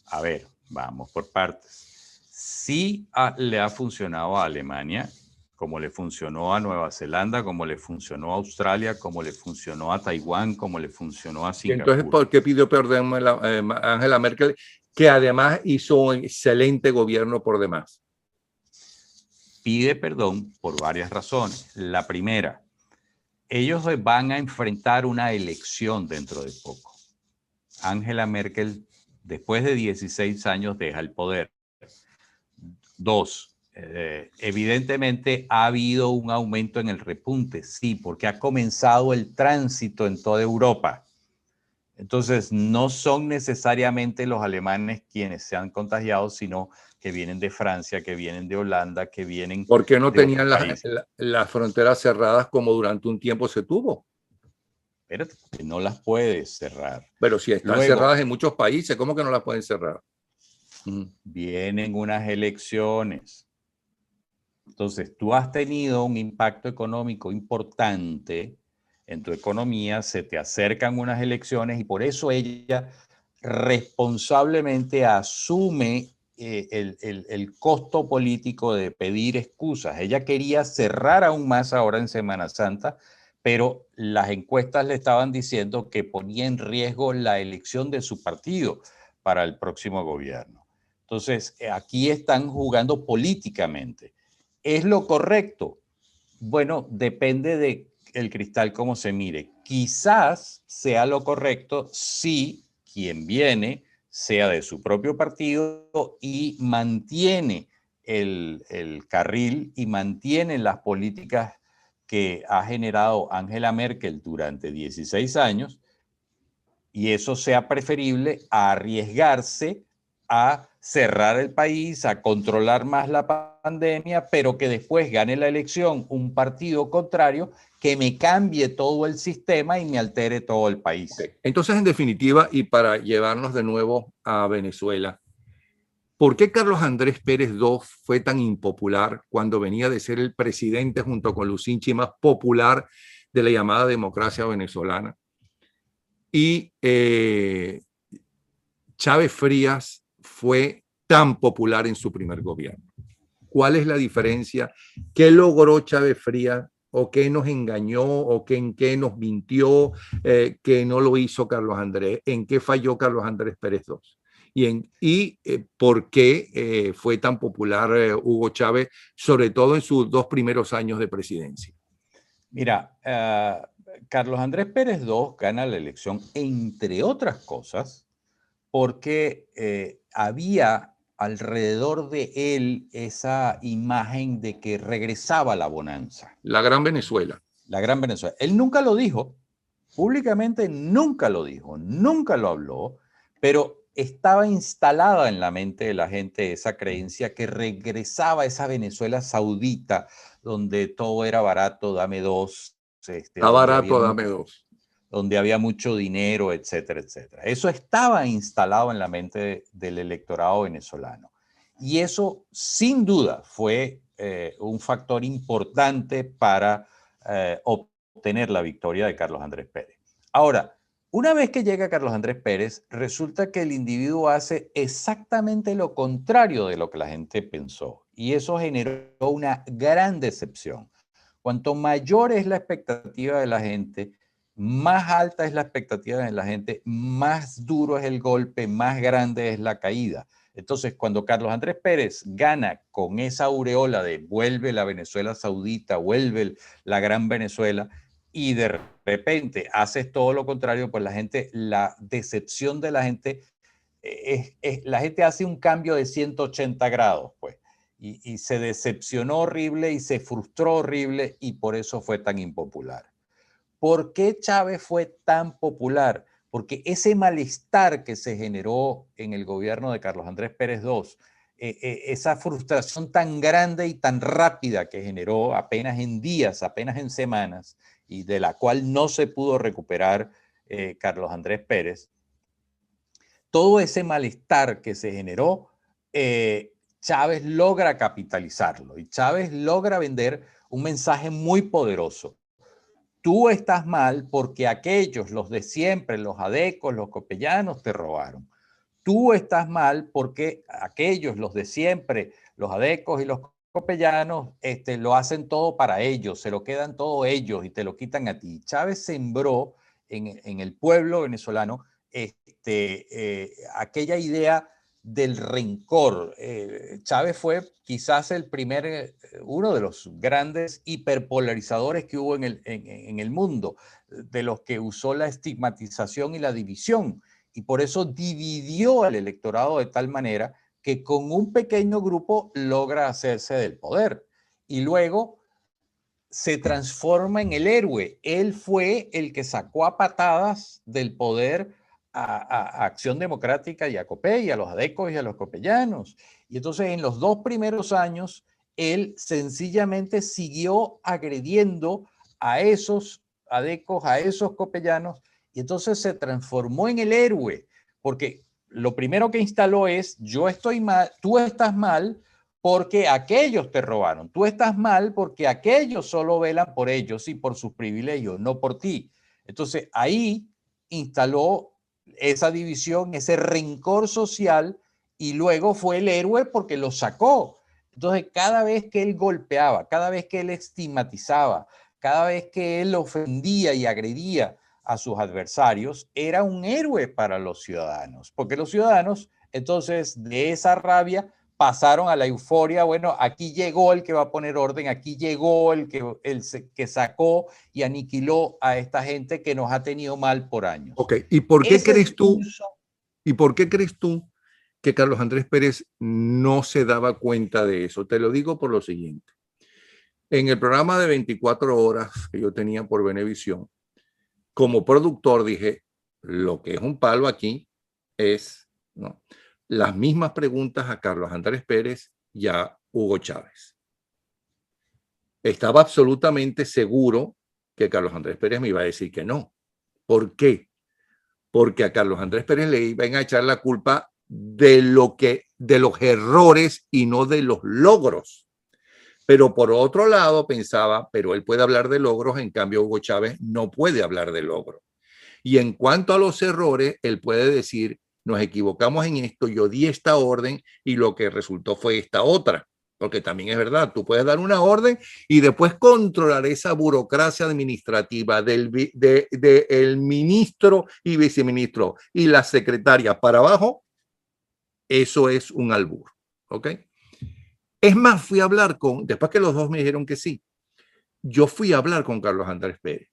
A ver, vamos por partes. Sí le ha funcionado a Alemania, como le funcionó a Nueva Zelanda, como le funcionó a Australia, como le funcionó a Taiwán, como le funcionó a Singapur. Entonces, ¿por qué pidió perdón Angela Merkel, que además hizo un excelente gobierno por demás? Pide perdón por varias razones. La primera, ellos van a enfrentar una elección dentro de poco. Angela Merkel, después de 16 años, deja el poder. Dos, evidentemente ha habido un aumento en el repunte, sí, porque ha comenzado el tránsito en toda Europa. Entonces, no son necesariamente los alemanes quienes se han contagiado, sino que vienen de Francia, que vienen de Holanda, que vienen Porque no de otros tenían países. las fronteras cerradas como durante un tiempo se tuvo. Pero que no las puedes cerrar. Pero si están Luego, cerradas en muchos países, ¿cómo que no las pueden cerrar? vienen unas elecciones. Entonces, tú has tenido un impacto económico importante en tu economía, se te acercan unas elecciones y por eso ella responsablemente asume el costo político de pedir excusas. Ella quería cerrar aún más ahora en Semana Santa, pero las encuestas le estaban diciendo que ponía en riesgo la elección de su partido para el próximo gobierno. Entonces, aquí están jugando políticamente. ¿Es lo correcto? Bueno, depende de el cristal cómo se mire. Quizás sea lo correcto si quien viene sea de su propio partido y mantiene el carril y mantiene las políticas que ha generado Angela Merkel durante 16 años, y eso sea preferible a arriesgarse a cerrar el país, a controlar más la pandemia, pero que después gane la elección un partido contrario que me cambie todo el sistema y me altere todo el país. Okay. Entonces, en definitiva, y para llevarnos de nuevo a Venezuela, ¿por qué Carlos Andrés Pérez II fue tan impopular cuando venía de ser el presidente junto con Lucinchi más popular de la llamada democracia venezolana? Y Chávez Frías fue tan popular en su primer gobierno. ¿Cuál es la diferencia? ¿Qué logró Chávez Frías? ¿O qué nos engañó? ¿O en qué nos mintió? Que no lo hizo Carlos Andrés. ¿En qué falló Carlos Andrés Pérez II? Y por qué fue tan popular Hugo Chávez, sobre todo en sus 2 primeros años de presidencia. Mira, Carlos Andrés Pérez II gana la elección, entre otras cosas, porque había alrededor de él esa imagen de que regresaba la bonanza. La Gran Venezuela. La Gran Venezuela. Él nunca lo dijo, públicamente nunca lo dijo, nunca lo habló, pero estaba instalada en la mente de la gente esa creencia que regresaba esa Venezuela saudita, donde todo era barato, dame dos, Está barato, dame dos. donde había mucho dinero, etcétera, etcétera. Eso estaba instalado en la mente del electorado venezolano. Y eso, sin duda, fue un factor importante para obtener la victoria de Carlos Andrés Pérez. Ahora, una vez que llega Carlos Andrés Pérez, resulta que el individuo hace exactamente lo contrario de lo que la gente pensó. Y eso generó una gran decepción. Cuanto mayor es la expectativa de la gente, más alta es la expectativa de la gente, más duro es el golpe, más grande es la caída. Entonces, cuando Carlos Andrés Pérez gana con esa aureola de vuelve la Venezuela saudita, vuelve la gran Venezuela, y de repente haces todo lo contrario, pues la decepción de la gente, la gente hace un cambio de 180 grados, pues, y se decepcionó horrible y se frustró horrible y por eso fue tan impopular. ¿Por qué Chávez fue tan popular? Porque ese malestar que se generó en el gobierno de Carlos Andrés Pérez II, esa frustración tan grande y tan rápida que generó apenas en días, apenas en semanas, y de la cual no se pudo recuperar Carlos Andrés Pérez, todo ese malestar que se generó, Chávez logra capitalizarlo y Chávez logra vender un mensaje muy poderoso. Tú estás mal porque aquellos, los de siempre, los adecos, los copellanos, te robaron. Tú estás mal porque aquellos, los de siempre, los adecos y los copellanos, lo hacen todo para ellos, se lo quedan todo ellos y te lo quitan a ti. Chávez sembró en el pueblo venezolano aquella idea del rencor. Chávez fue quizás uno de los grandes hiperpolarizadores que hubo en el mundo, de los que usó la estigmatización y la división, y por eso dividió al electorado de tal manera que con un pequeño grupo logra hacerse del poder. Y luego se transforma en el héroe. Él fue el que sacó a patadas del poder a Acción Democrática y a COPEI, a los adecos y a los copellanos. Y entonces en los 2 primeros años, él sencillamente siguió agrediendo a esos adecos, a esos copellanos, y entonces se transformó en el héroe, porque lo primero que instaló es: yo estoy mal, tú estás mal porque aquellos te robaron, tú estás mal porque aquellos solo velan por ellos y por sus privilegios, no por ti. Entonces ahí instaló esa división, ese rencor social, y luego fue el héroe porque lo sacó. Entonces, cada vez que él golpeaba, cada vez que él estigmatizaba, cada vez que él ofendía y agredía a sus adversarios, era un héroe para los ciudadanos, porque los ciudadanos, entonces, de esa rabia pasaron a la euforia. Bueno, aquí llegó el que va a poner orden, aquí llegó el que sacó y aniquiló a esta gente que nos ha tenido mal por años. Ok, ¿y por qué Ese crees tú, discurso, y por qué crees tú que Carlos Andrés Pérez no se daba cuenta de eso? Te lo digo por lo siguiente. En el programa de 24 horas que yo tenía por Venevisión, como productor dije, lo que es un palo aquí es, ¿no?, las mismas preguntas a Carlos Andrés Pérez y a Hugo Chávez. Estaba absolutamente seguro que Carlos Andrés Pérez me iba a decir que no. ¿Por qué? Porque a Carlos Andrés Pérez le iban a echar la culpa de los errores y no de los logros. Pero por otro lado pensaba, pero él puede hablar de logros, en cambio Hugo Chávez no puede hablar de logros. Y en cuanto a los errores, él puede decir, nos equivocamos en esto, yo di esta orden y lo que resultó fue esta otra. Porque también es verdad, tú puedes dar una orden y después controlar esa burocracia administrativa del ministro y viceministro y la secretaria para abajo. Eso es un albur. ¿Ok? Es más, fui a hablar después que los dos me dijeron que sí, yo fui a hablar con Carlos Andrés Pérez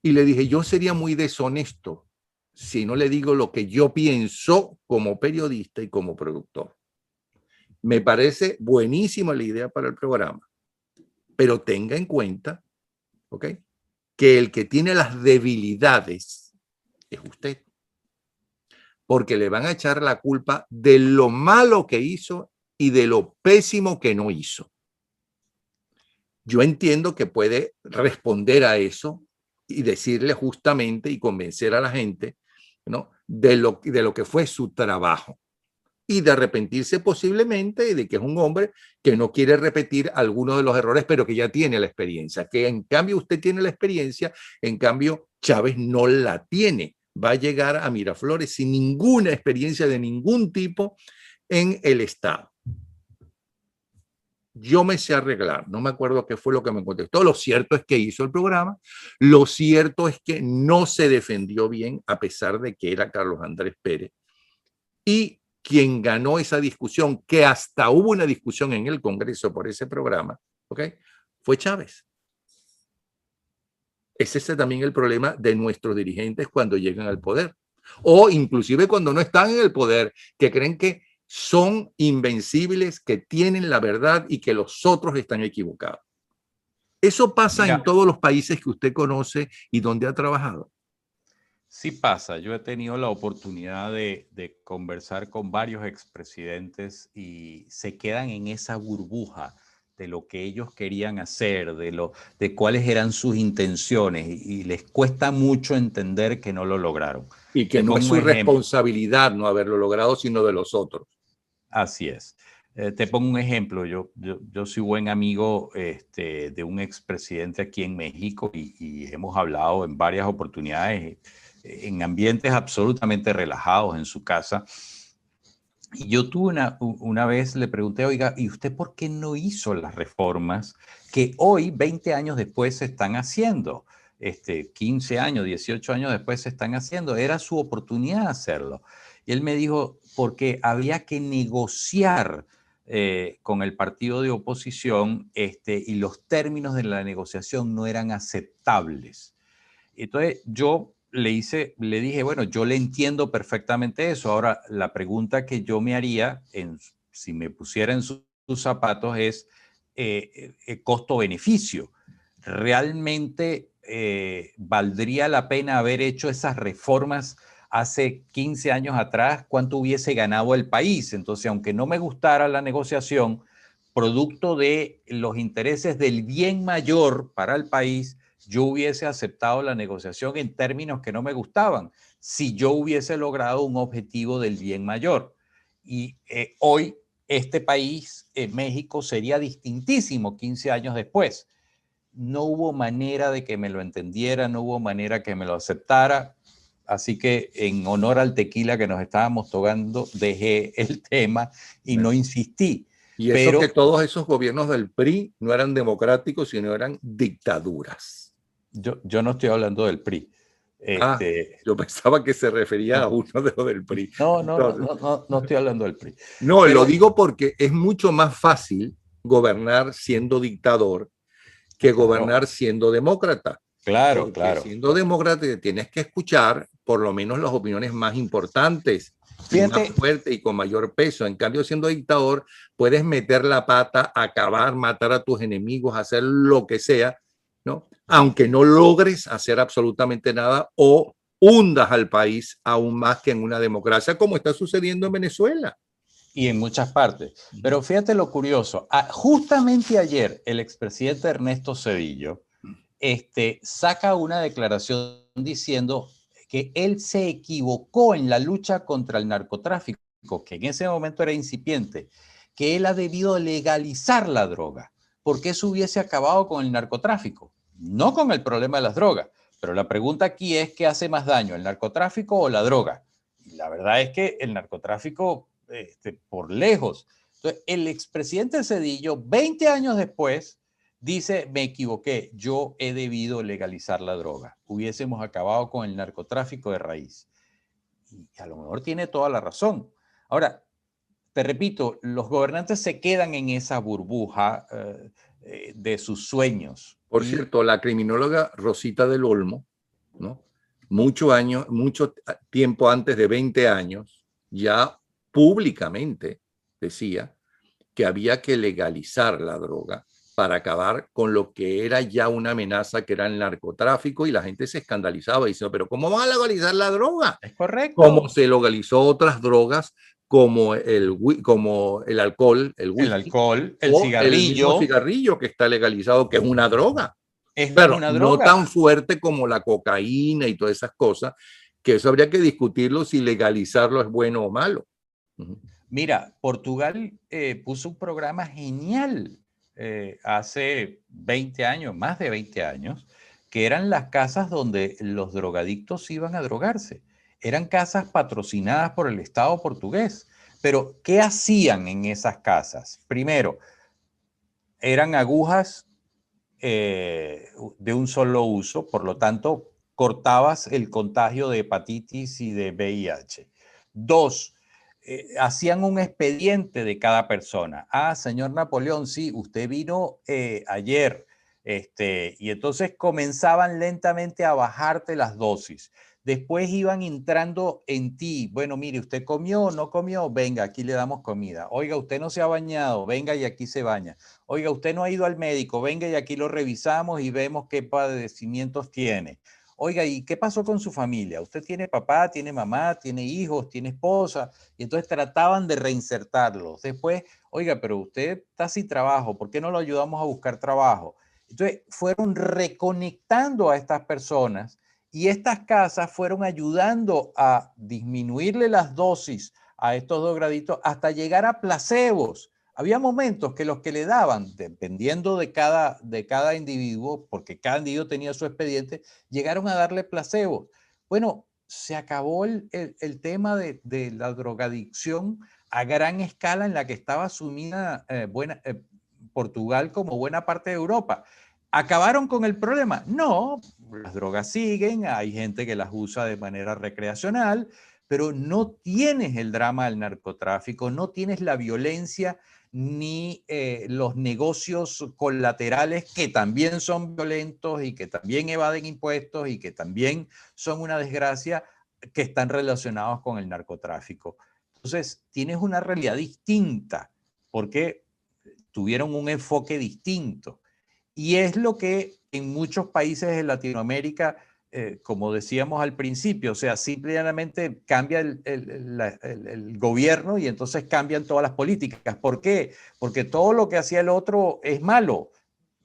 y le dije, yo sería muy deshonesto si no le digo lo que yo pienso como periodista y como productor. Me parece buenísima la idea para el programa, pero tenga en cuenta, ¿ok?, que el que tiene las debilidades es usted, porque le van a echar la culpa de lo malo que hizo y de lo pésimo que no hizo. Yo entiendo que puede responder a eso y decirle justamente y convencer a la gente, ¿no?, de lo que fue su trabajo y de arrepentirse posiblemente de que es un hombre que no quiere repetir algunos de los errores, pero que ya tiene la experiencia, que en cambio usted tiene la experiencia, en cambio Chávez no la tiene. Va a llegar a Miraflores sin ninguna experiencia de ningún tipo en el Estado. Yo me sé arreglar, no me acuerdo qué fue lo que me contestó. Lo cierto es que hizo el programa, lo cierto es que no se defendió bien a pesar de que era Carlos Andrés Pérez. Y quien ganó esa discusión, que hasta hubo una discusión en el Congreso por ese programa, ¿ok?, fue Chávez. Es ese también el problema de nuestros dirigentes cuando llegan al poder, o inclusive cuando no están en el poder, que creen que son invencibles, que tienen la verdad y que los otros están equivocados. Eso pasa en todos los países que usted conoce y donde ha trabajado. Sí pasa. Yo he tenido la oportunidad de conversar con varios expresidentes y se quedan en esa burbuja de lo que ellos querían hacer, de cuáles eran sus intenciones, y les cuesta mucho entender que no lo lograron. Y que Te no es pongo un su ejemplo. responsabilidad no haberlo logrado, sino de los otros. Así es. Te pongo un ejemplo. Yo soy buen amigo de un expresidente aquí en México, y hemos hablado en varias oportunidades en ambientes absolutamente relajados en su casa. Y yo tuve una vez, le pregunté, oiga, ¿y usted por qué no hizo las reformas que hoy, 20 años después, se están haciendo? 15 años, 18 años después se están haciendo. Era su oportunidad de hacerlo. Y él me dijo, porque había que negociar con el partido de oposición, y los términos de la negociación no eran aceptables. Entonces yo le dije, bueno, yo le entiendo perfectamente eso. Ahora, la pregunta que yo me haría, si me pusiera en sus zapatos, es costo-beneficio. ¿Realmente valdría la pena haber hecho esas reformas hace 15 años atrás cuánto hubiese ganado el país. Entonces, aunque no me gustara la negociación, producto de los intereses del bien mayor para el país, yo hubiese aceptado la negociación en términos que no me gustaban, si yo hubiese logrado un objetivo del bien mayor. Y hoy este país, México, sería distintísimo 15 años después. No hubo manera de que me lo entendiera, no hubo manera que me lo aceptara. Así que en honor al tequila que nos estábamos tomando, dejé el tema y no insistí. Y eso Pero que todos esos gobiernos del PRI no eran democráticos, sino eran dictaduras. yo no estoy hablando del PRI. Yo pensaba que se refería a No, uno de los del PRI. Entonces, no estoy hablando del PRI. no, lo Pero digo porque es mucho más fácil gobernar siendo dictador que claro, gobernar siendo demócrata. claro, Porque claro. siendo demócrata tienes que escuchar por lo menos las opiniones más importantes y más Fíjate, fuertes y con mayor peso. En cambio, siendo dictador, puedes meter la pata, acabar, matar a tus enemigos, hacer lo que sea, ¿no? Aunque no logres hacer absolutamente nada o hundas al país aún más que en una democracia, como está sucediendo en Venezuela. y en muchas partes. Pero fíjate lo curioso. Justamente ayer, el expresidente Ernesto Zedillo saca una declaración diciendo que él se equivocó en la lucha contra el narcotráfico, que en ese momento era incipiente, que él ha debido legalizar la droga, porque eso hubiese acabado con el narcotráfico, no con el problema de las drogas. Pero la pregunta aquí es, ¿qué hace más daño, el narcotráfico o la droga? Y la verdad es que el narcotráfico, por lejos. Entonces, el expresidente Zedillo, 20 años después, dice, me equivoqué, yo he debido legalizar la droga. Hubiésemos acabado con el narcotráfico de raíz. Y a lo mejor tiene toda la razón. Ahora, te repito, los gobernantes se quedan en esa burbuja de sus sueños. Por cierto, la criminóloga Rosita del Olmo, ¿no? Mucho tiempo antes de 20 años, ya públicamente decía que había que legalizar la droga para acabar con lo que era ya una amenaza, que era el narcotráfico, y la gente se escandalizaba diciendo, pero ¿cómo van a legalizar la droga? Es Como correcto. se legalizó otras drogas como el alcohol, el El whisky, alcohol, el o el mismo cigarrillo, cigarrillo que está legalizado, que es una droga. es Pero una no droga. tan fuerte como la cocaína y todas esas cosas, que eso habría que discutirlo si legalizarlo es bueno o malo. Mira, Portugal puso un programa genial hace 20 años, más de 20 años, que eran las casas donde los drogadictos iban a drogarse. Eran casas patrocinadas por el Estado portugués. Pero, ¿qué hacían en esas casas? Primero, eran agujas de un solo uso, por lo tanto, cortabas el contagio de hepatitis y de VIH. Dos, hacían un expediente de cada persona. Ah, señor Napoleón, sí, usted vino ayer. Y entonces comenzaban lentamente a bajarte las dosis. Después iban entrando en ti. Bueno, mire, ¿usted comió o no comió? Venga, aquí le damos comida. Oiga, usted no se ha bañado. Venga y aquí se baña. Oiga, usted no ha ido al médico. Venga y aquí lo revisamos y vemos qué padecimientos tiene. Oiga, ¿y qué pasó con su familia? Usted tiene papá, tiene mamá, tiene hijos, tiene esposa. Y entonces trataban de reinsertarlos. Después, oiga, pero usted está sin trabajo. ¿Por qué no lo ayudamos a buscar trabajo? Entonces fueron reconectando a estas personas y estas casas fueron ayudando a disminuirle las dosis a estos drogaditos hasta llegar a placebos. Había momentos que los que le daban, dependiendo de cada individuo, porque cada individuo tenía su expediente, llegaron a darle placebos. Bueno, se acabó el tema de la drogadicción a gran escala en la que estaba sumida Portugal como buena parte de Europa. ¿Acabaron con el problema? No, las drogas siguen, hay gente que las usa de manera recreacional, pero no tienes el drama del narcotráfico, no tienes la violencia ni los negocios colaterales que también son violentos y que también evaden impuestos y que también son una desgracia que están relacionados con el narcotráfico. Entonces, tienes una realidad distinta porque tuvieron un enfoque distinto. Y es lo que en muchos países de Latinoamérica como decíamos al principio, o sea, simplemente cambia el gobierno y entonces cambian todas las políticas. ¿Por qué? Porque todo lo que hacía el otro es malo.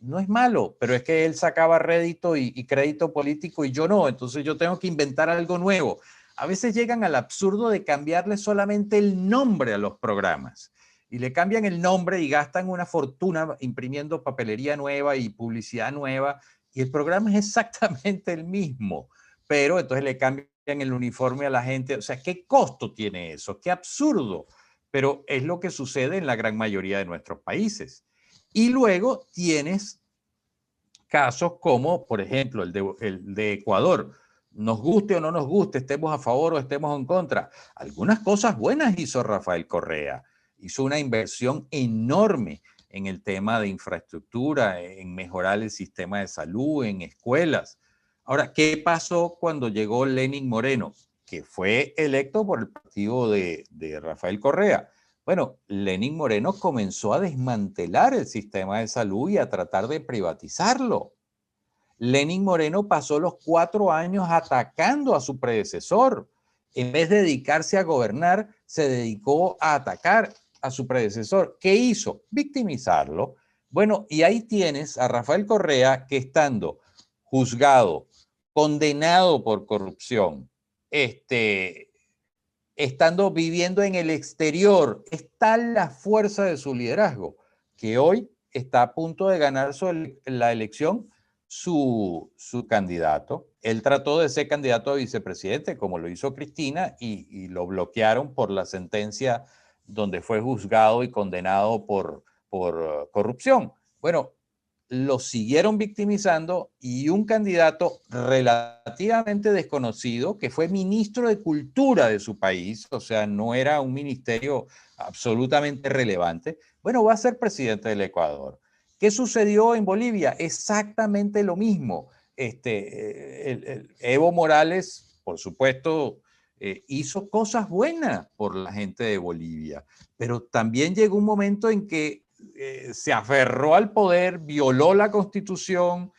No es malo, pero es que él sacaba rédito y crédito político y yo no, entonces yo tengo que inventar algo nuevo. A veces llegan al absurdo de cambiarle solamente el nombre a los programas y le cambian el nombre y gastan una fortuna imprimiendo papelería nueva y publicidad nueva y el programa es exactamente el mismo, pero entonces le cambian el uniforme a la gente. O sea, ¿qué costo tiene eso? ¡Qué absurdo! Pero es lo que sucede en la gran mayoría de nuestros países. Y luego tienes casos como, por ejemplo, el de Ecuador. Nos guste o no nos guste, estemos a favor o estemos en contra. Algunas cosas buenas hizo Rafael Correa. Hizo una inversión enorme en el tema de infraestructura, en mejorar el sistema de salud, en escuelas. Ahora, ¿qué pasó cuando llegó Lenín Moreno? Que fue electo por el partido de Rafael Correa. Bueno, Lenín Moreno comenzó a desmantelar el sistema de salud y a tratar de privatizarlo. Lenín Moreno pasó los 4 años atacando a su predecesor. En vez de dedicarse a gobernar, se dedicó a atacar a su predecesor. ¿Qué hizo? Victimizarlo. Bueno, y ahí tienes a Rafael Correa que estando juzgado, condenado por corrupción, estando viviendo en el exterior, está la fuerza de su liderazgo, que hoy está a punto de ganar la elección su candidato. Él trató de ser candidato a vicepresidente, como lo hizo Cristina, y lo bloquearon por la sentencia donde fue juzgado y condenado por corrupción. Bueno, lo siguieron victimizando y un candidato relativamente desconocido, que fue ministro de Cultura de su país, o sea, no era un ministerio absolutamente relevante, bueno, va a ser presidente del Ecuador. ¿Qué sucedió en Bolivia? Exactamente lo mismo. Evo Morales, por supuesto, hizo cosas buenas por la gente de Bolivia, pero también llegó un momento en que se aferró al poder, violó la Constitución,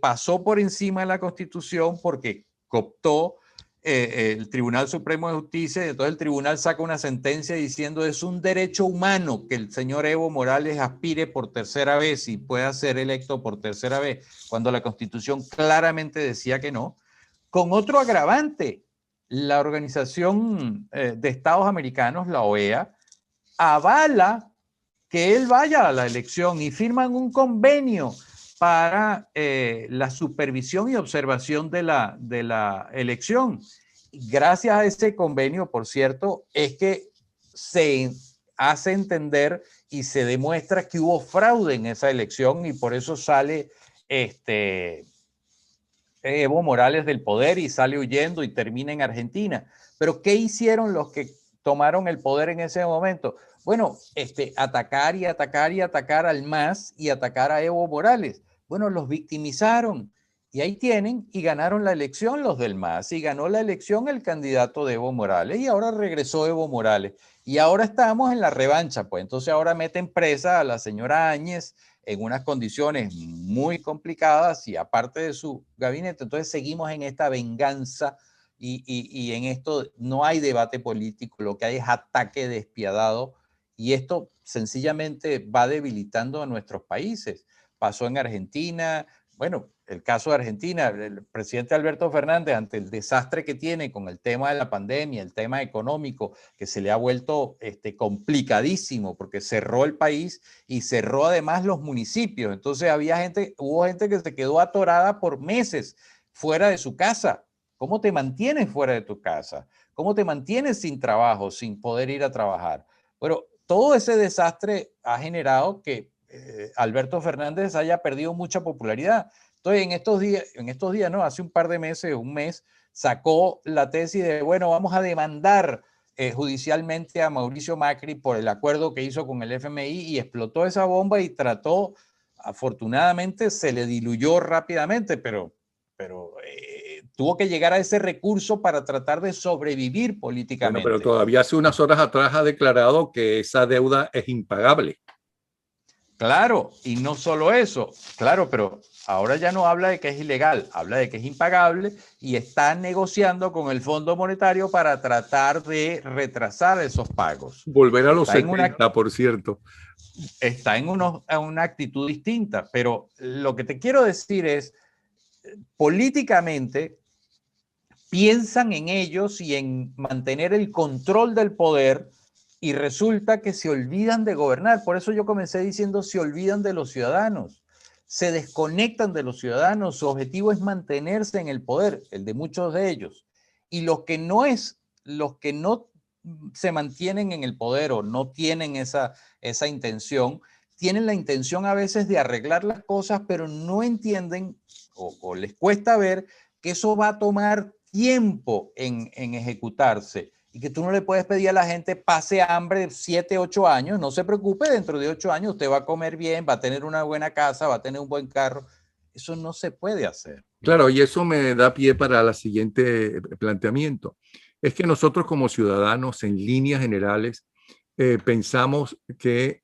pasó por encima de la Constitución porque cooptó el Tribunal Supremo de Justicia y entonces el tribunal saca una sentencia diciendo es un derecho humano que el señor Evo Morales aspire por tercera vez y pueda ser electo por tercera vez, cuando la Constitución claramente decía que no, con otro agravante. La Organización de Estados Americanos, la OEA, avala que él vaya a la elección y firman un convenio para la supervisión y observación de la elección. Gracias a ese convenio, por cierto, es que se hace entender y se demuestra que hubo fraude en esa elección y por eso sale Evo Morales del poder y sale huyendo y termina en Argentina. Pero ¿qué hicieron los que tomaron el poder en ese momento? Bueno, atacar y atacar y atacar al MAS y atacar a Evo Morales. Bueno, los victimizaron y ahí tienen y ganaron la elección los del MAS y ganó la elección el candidato de Evo Morales y ahora regresó Evo Morales y ahora estamos en la revancha, pues entonces ahora meten presa a la señora Áñez en unas condiciones muy complicadas y aparte de su gabinete, entonces seguimos en esta venganza y en esto no hay debate político, lo que hay es ataque despiadado y esto sencillamente va debilitando a nuestros países. Pasó en Argentina, bueno, el caso de Argentina, el presidente Alberto Fernández, ante el desastre que tiene con el tema de la pandemia, el tema económico, que se le ha vuelto complicadísimo porque cerró el país y cerró además los municipios. Entonces hubo gente que se quedó atorada por meses fuera de su casa. ¿Cómo te mantienes fuera de tu casa? ¿Cómo te mantienes sin trabajo, sin poder ir a trabajar? Bueno, todo ese desastre ha generado que Alberto Fernández haya perdido mucha popularidad. Entonces, en estos días, no, hace un par de meses, un mes, sacó la tesis de, bueno, vamos a demandar judicialmente a Mauricio Macri por el acuerdo que hizo con el FMI y explotó esa bomba y trató, afortunadamente se le diluyó rápidamente, pero tuvo que llegar a ese recurso para tratar de sobrevivir Bueno, pero políticamente. todavía hace unas horas atrás ha declarado que esa deuda es impagable. Claro, y no solo eso, claro, pero ahora ya no habla de que es ilegal, habla de que es impagable y está negociando con el Fondo Monetario para tratar de retrasar esos pagos. Volver a los Está en una, 70, por cierto. está en una actitud distinta, pero lo que te quiero decir es, políticamente piensan en ellos y en mantener el control del poder y resulta que se olvidan de gobernar. Por eso yo comencé diciendo, se olvidan de los ciudadanos, se desconectan de los ciudadanos, su objetivo es mantenerse en el poder, el de muchos de ellos. Y los que no se mantienen en el poder o no tienen esa intención, tienen la intención a veces de arreglar las cosas, pero no entienden o les cuesta ver que eso va a tomar tiempo en ejecutarse y que tú no le puedes pedir a la gente pase hambre 7, 8 años, no se preocupe, dentro de 8 años usted va a comer bien, va a tener una buena casa, va a tener un buen carro. Eso no se puede hacer. Claro, y eso me da pie para el siguiente planteamiento. Es que nosotros como ciudadanos, en líneas generales, pensamos que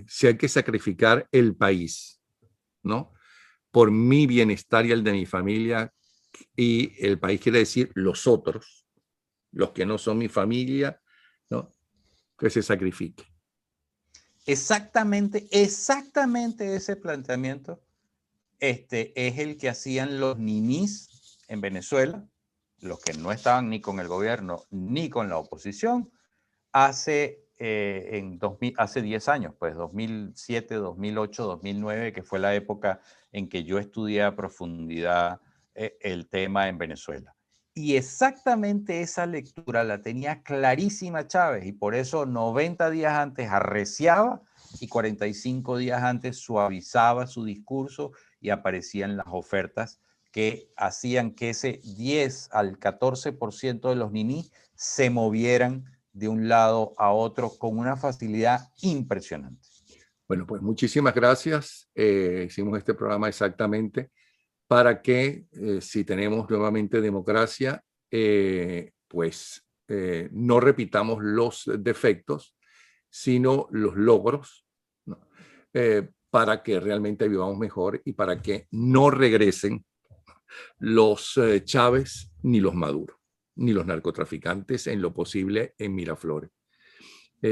si hay que sacrificar el país, ¿no? Por mi bienestar y el de mi familia, y el país quiere decir los otros, los que no son mi familia, ¿no? Que se sacrifique. Exactamente ese planteamiento es el que hacían los ninis en Venezuela, los que no estaban ni con el gobierno ni con la oposición, hace 10 años, pues 2007, 2008, 2009, que fue la época en que yo estudié a profundidad el tema en Venezuela. Y exactamente esa lectura la tenía clarísima Chávez y por eso 90 días antes arreciaba y 45 días antes suavizaba su discurso y aparecían las ofertas que hacían que ese 10 al 14% de los niní se movieran de un lado a otro con una facilidad impresionante. Bueno, pues muchísimas gracias. Hicimos este programa exactamente para que si tenemos nuevamente democracia, no repitamos los defectos, sino los logros, ¿no? Para que realmente vivamos mejor y para que no regresen los Chávez ni los Maduro, ni los narcotraficantes en lo posible en Miraflores.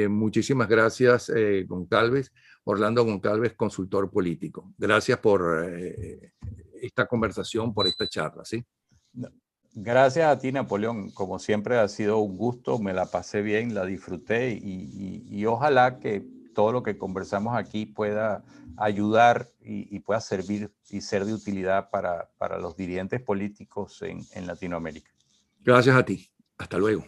Muchísimas gracias, Goncalves. Orlando Goncalves, consultor político. Gracias por esta conversación, por esta charla, ¿sí? Gracias a ti, Napoleón. Como siempre ha sido un gusto, me la pasé bien, la disfruté y ojalá que todo lo que conversamos aquí pueda ayudar y pueda servir y ser de utilidad para los dirigentes políticos en Latinoamérica. Gracias a ti. Hasta luego.